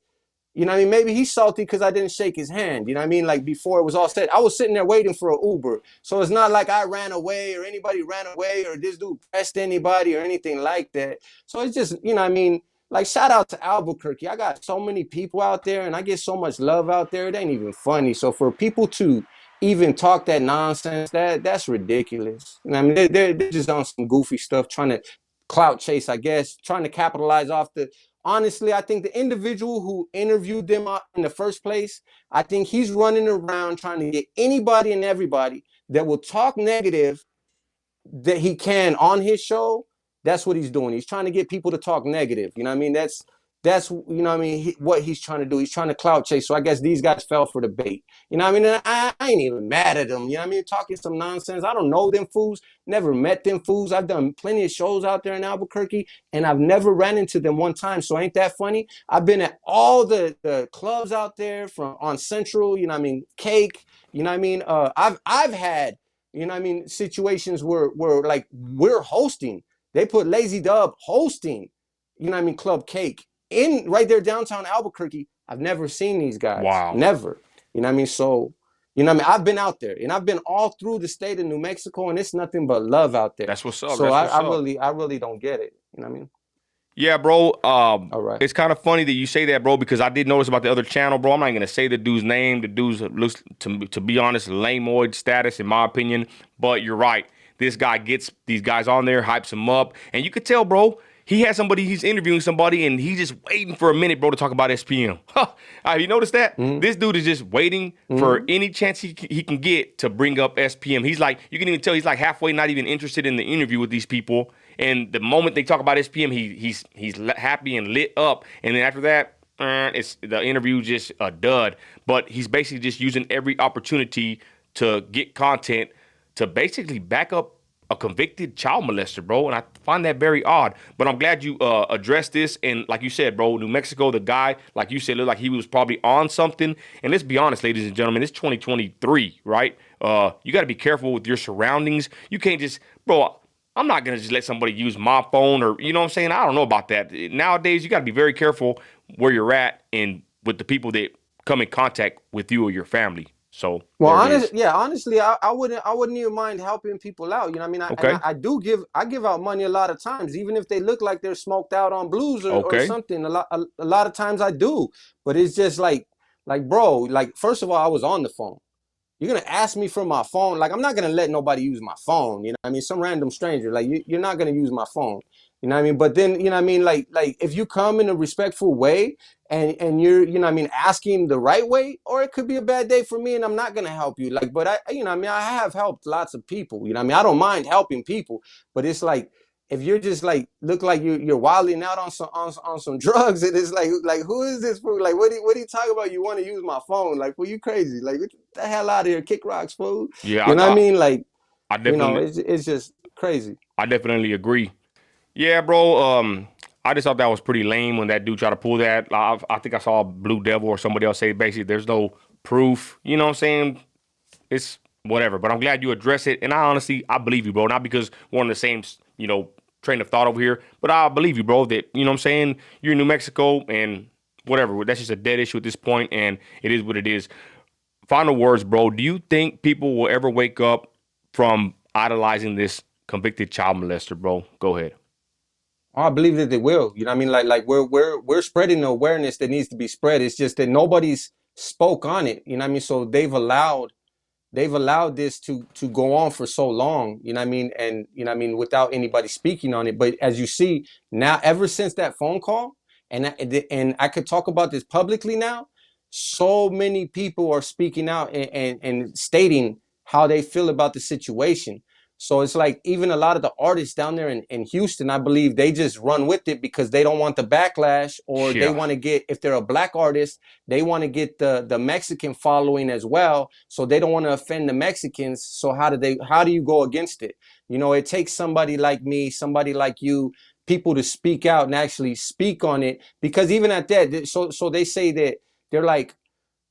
you know what I mean? Maybe he's salty because I didn't shake his hand. You know what I mean? Like before it was all said, I was sitting there waiting for an Uber. So it's not like I ran away or anybody ran away or this dude pressed anybody or anything like that. So it's just, you know what I mean? Like shout out to Albuquerque. I got so many people out there and I get so much love out there. It ain't even funny. So for people to even talk that nonsense, that's ridiculous. You know what I mean? They're just on some goofy stuff trying to clout chase, I guess, trying to capitalize off the. Honestly, I think the individual who interviewed them in the first place, I think he's running around trying to get anybody and everybody that will talk negative that he can on his show. That's what he's doing. He's trying to get people to talk negative. You know what I mean? That's you know what I mean, what he's trying to do. He's trying to clout chase. So I guess these guys fell for the bait. You know what I mean? And I ain't even mad at them. You know what I mean? Talking some nonsense. I don't know them fools. Never met them fools. I've done plenty of shows out there in Albuquerque, and I've never ran into them one time. So ain't that funny? I've been at all the clubs out there from on Central. You know what I mean? Cake. You know what I mean? I've had, you know what I mean, situations where like we're hosting. They put Lazy Dub hosting, you know what I mean, Club Cake in right there downtown Albuquerque. I've never seen these guys. Wow. Never. You know what I mean? So, you know what I mean? I've been out there and I've been all through the state of New Mexico and it's nothing but love out there. That's what's up. So That's what's I up. really don't get it. You know what I mean? Yeah, bro. All right. It's kind of funny that you say that, bro, because I did notice about the other channel, bro. I'm not gonna say the dude's name. The dude's looks to be honest, lameoid status in my opinion. But you're right. This guy gets these guys on there, hypes them up, and you could tell, bro. He has somebody. He's interviewing somebody, and he's just waiting for a minute, bro, to talk about SPM. Have you noticed that? Mm-hmm. This dude is just waiting for any chance he can get to bring up SPM. He's like, you can even tell he's like halfway not even interested in the interview with these people. And the moment they talk about SPM, he's happy and lit up. And then after that, it's the interview just a dud. But he's basically just using every opportunity to get content to basically back up a convicted child molester, bro. And I find that very odd. But I'm glad you addressed this. And like you said, bro, New Mexico, the guy, like you said, looked like he was probably on something. And let's be honest, ladies and gentlemen, it's 2023, right? You got to be careful with your surroundings. You can't just, bro, I'm not going to just let somebody use my phone or, you know what I'm saying? I don't know about that. Nowadays, you got to be very careful where you're at and with the people that come in contact with you or your family. So, well, honestly, I wouldn't even mind helping people out. You know what I mean? okay. I give out money a lot of times, even if they look like they're smoked out on blues or Okay. something. A lot of times I do, but it's just like bro, like first of all, I was on the phone. You're gonna ask me for my phone. Like I'm not gonna let nobody use my phone. You know what I mean? Some random stranger. Like you're not gonna use my phone. You know what I mean? But then, you know what I mean? Like if you come in a respectful way and you're, you know what I mean, asking the right way, or it could be a bad day for me and I'm not gonna help you. Like, but you know what I mean, I have helped lots of people. You know what I mean? I don't mind helping people, but it's like if you're just like look like you're wilding out on some drugs, and it's like who is this fool? Like what are you talking about? You want to use my phone? Like, well, you crazy? Like get the hell out of here, kick rocks, fool. Yeah, You know what I mean? Like, I you know, definitely, it's just crazy. I definitely agree. Yeah, bro. I just thought that was pretty lame when that dude tried to pull that. I think I saw Blue Devil or somebody else say basically there's no proof. You know what I'm saying? It's whatever. But I'm glad you address it. And I believe you, bro. Not because we're on the same, train of thought over here, but I believe you, bro, that, you know what I'm saying? You're in New Mexico and whatever. That's just a dead issue at this point, and it is what it is. Final words, bro. Do you think people will ever wake up from idolizing this convicted child molester, bro? Go ahead. Oh, I believe that they will. You know what I mean? Like we're spreading the awareness that needs to be spread. It's just that nobody's spoke on it. You know what I mean? So they've allowed this to go on for so long, you know what I mean, and you know what I mean, without anybody speaking on it. But as you see now, ever since that phone call, and I could talk about this publicly now, so many people are speaking out and stating how they feel about the situation. So it's like even a lot of the artists down there in Houston, I believe they just run with it because they don't want the backlash, or they Yeah. want to get, if they're a black artist, they want to get the Mexican following as well. So they don't want to offend the Mexicans. So how do you go against it? You know, it takes somebody like me, somebody like you, people to speak out and actually speak on it. Because even at that, so they say that they're like,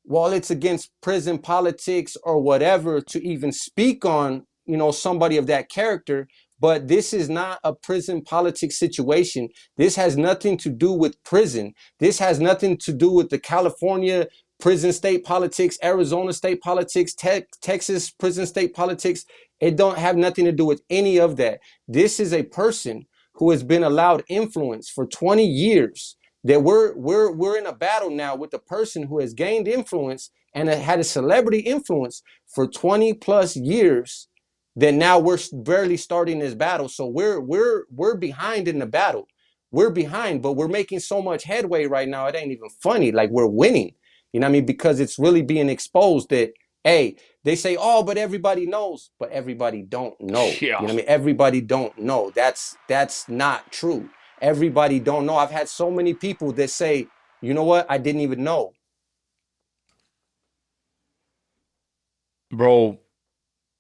well, it's against prison politics or whatever to even speak on, you know, somebody of that character. But this is not a prison politics situation. This has nothing to do with prison. This has nothing to do with the California prison state politics, Arizona state politics, Texas prison state politics. It don't have nothing to do with any of that. This is a person who has been allowed influence for 20 years, that we're in a battle now with the person who has gained influence and had a celebrity influence for 20 plus years, that now we're barely starting this battle. So we're behind in the battle. We're behind, but we're making so much headway right now. It ain't even funny. Like, we're winning. You know what I mean? Because it's really being exposed that, hey, they say, oh, but everybody knows, but everybody don't know. Yeah. You know what I mean? Everybody don't know. That's not true. Everybody don't know. I've had so many people that say, you know what? I didn't even know. Bro,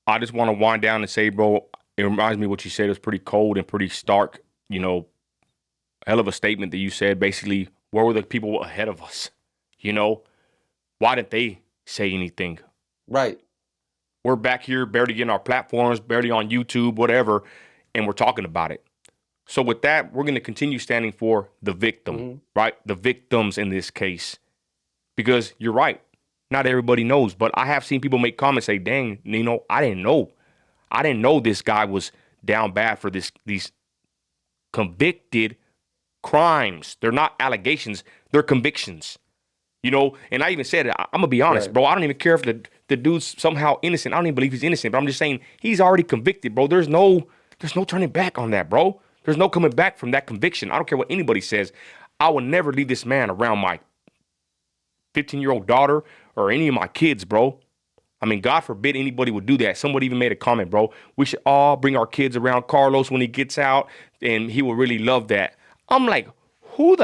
I just want to wind down and say, bro, it reminds me of what you said. It was pretty cold and pretty stark, you know, hell of a statement that you said. Basically, where were the people ahead of us? You know, why didn't they say anything? Right. We're back here barely getting our platforms, barely on YouTube, whatever, and we're talking about it. So with that, we're going to continue standing for the victim, right? The victims in this case. Because you're right. Not everybody knows, but I have seen people make comments say, dang, Nino, I didn't know. I didn't know this guy was down bad for these convicted crimes. They're not allegations, they're convictions. You know, and I even said, I'm gonna be honest, Right. bro. I don't even care if the dude's somehow innocent. I don't even believe he's innocent, but I'm just saying he's already convicted, bro. There's no turning back on that, bro. There's no coming back from that conviction. I don't care what anybody says. I will never leave this man around my 15-year-old daughter or any of my kids, bro. I mean, God forbid anybody would do that. Somebody even made a comment, bro. We should all bring our kids around Carlos when he gets out, and he will really love that. I'm like, who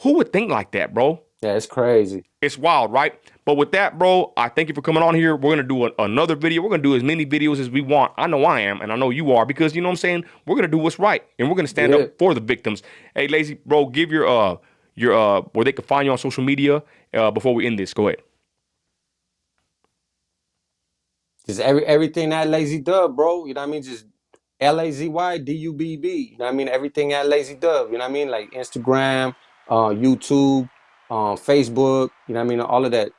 would think like that, bro? Yeah, it's crazy. It's wild, right? But with that, bro, I thank you for coming on here. We're going to do another video. We're going to do as many videos as we want. I know I am, and I know you are, because you know what I'm saying? We're going to do what's right, and we're going to stand up for the victims. Hey, Lazy, bro, give your where they can find you on social media before we end this. Go ahead. Just everything at Lazy Dubb, bro. You know what I mean? Just LAZYDUBB. You know what I mean? Everything at Lazy Dubb. You know what I mean? Like Instagram, YouTube, Facebook. You know what I mean? All of that.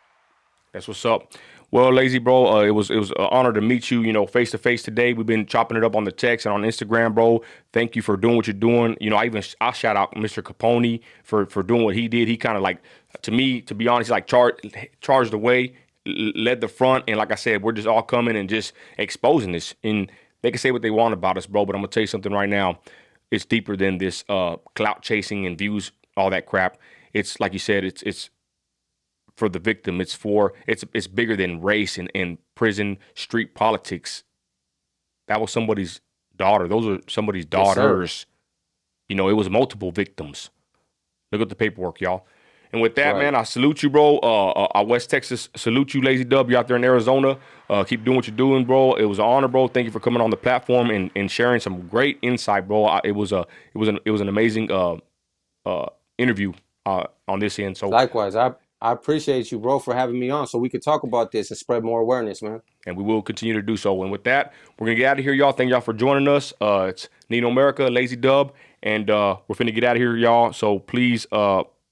That's what's up. Well, Lazy bro, it was an honor to meet you, you know, face to face today. We've been chopping it up on the text and on Instagram, bro. Thank you for doing what you're doing. You know, I shout out Mr. Capone for doing what he did. He kind of like, to me, to be honest, he like charged the way, led the front, and like I said, we're just all coming and just exposing this. And they can say what they want about us, bro, but I'm gonna tell you something right now. It's deeper than this clout chasing and views, all that crap. It's like you said, it's for the victim. It's bigger than race and prison street politics. That was somebody's daughter. Those are somebody's Yes, sir. daughters. You know, it was multiple victims. Look at the paperwork, y'all. And with that, Right. man, I salute you, bro. West Texas, salute you, Lazy Dubb. You out there in Arizona. Keep doing what you're doing, bro. It was an honor, bro. Thank you for coming on the platform and sharing some great insight, bro. It was an amazing interview on this end. So, Likewise. I appreciate you, bro, for having me on so we could talk about this and spread more awareness, man. and we will continue to do so. And with that, we're gonna get out of here, y'all. Thank y'all for joining us. It's Nino America, Lazy Dubb, and we're finna get out of here, y'all. So please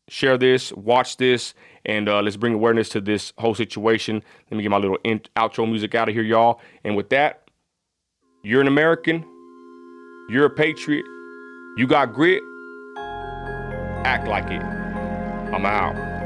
share this, watch this, and let's bring awareness to this whole situation. Let me get my little outro music out of here, y'all. And with that, you're an American, you're a patriot, you got grit, act like it. I'm out.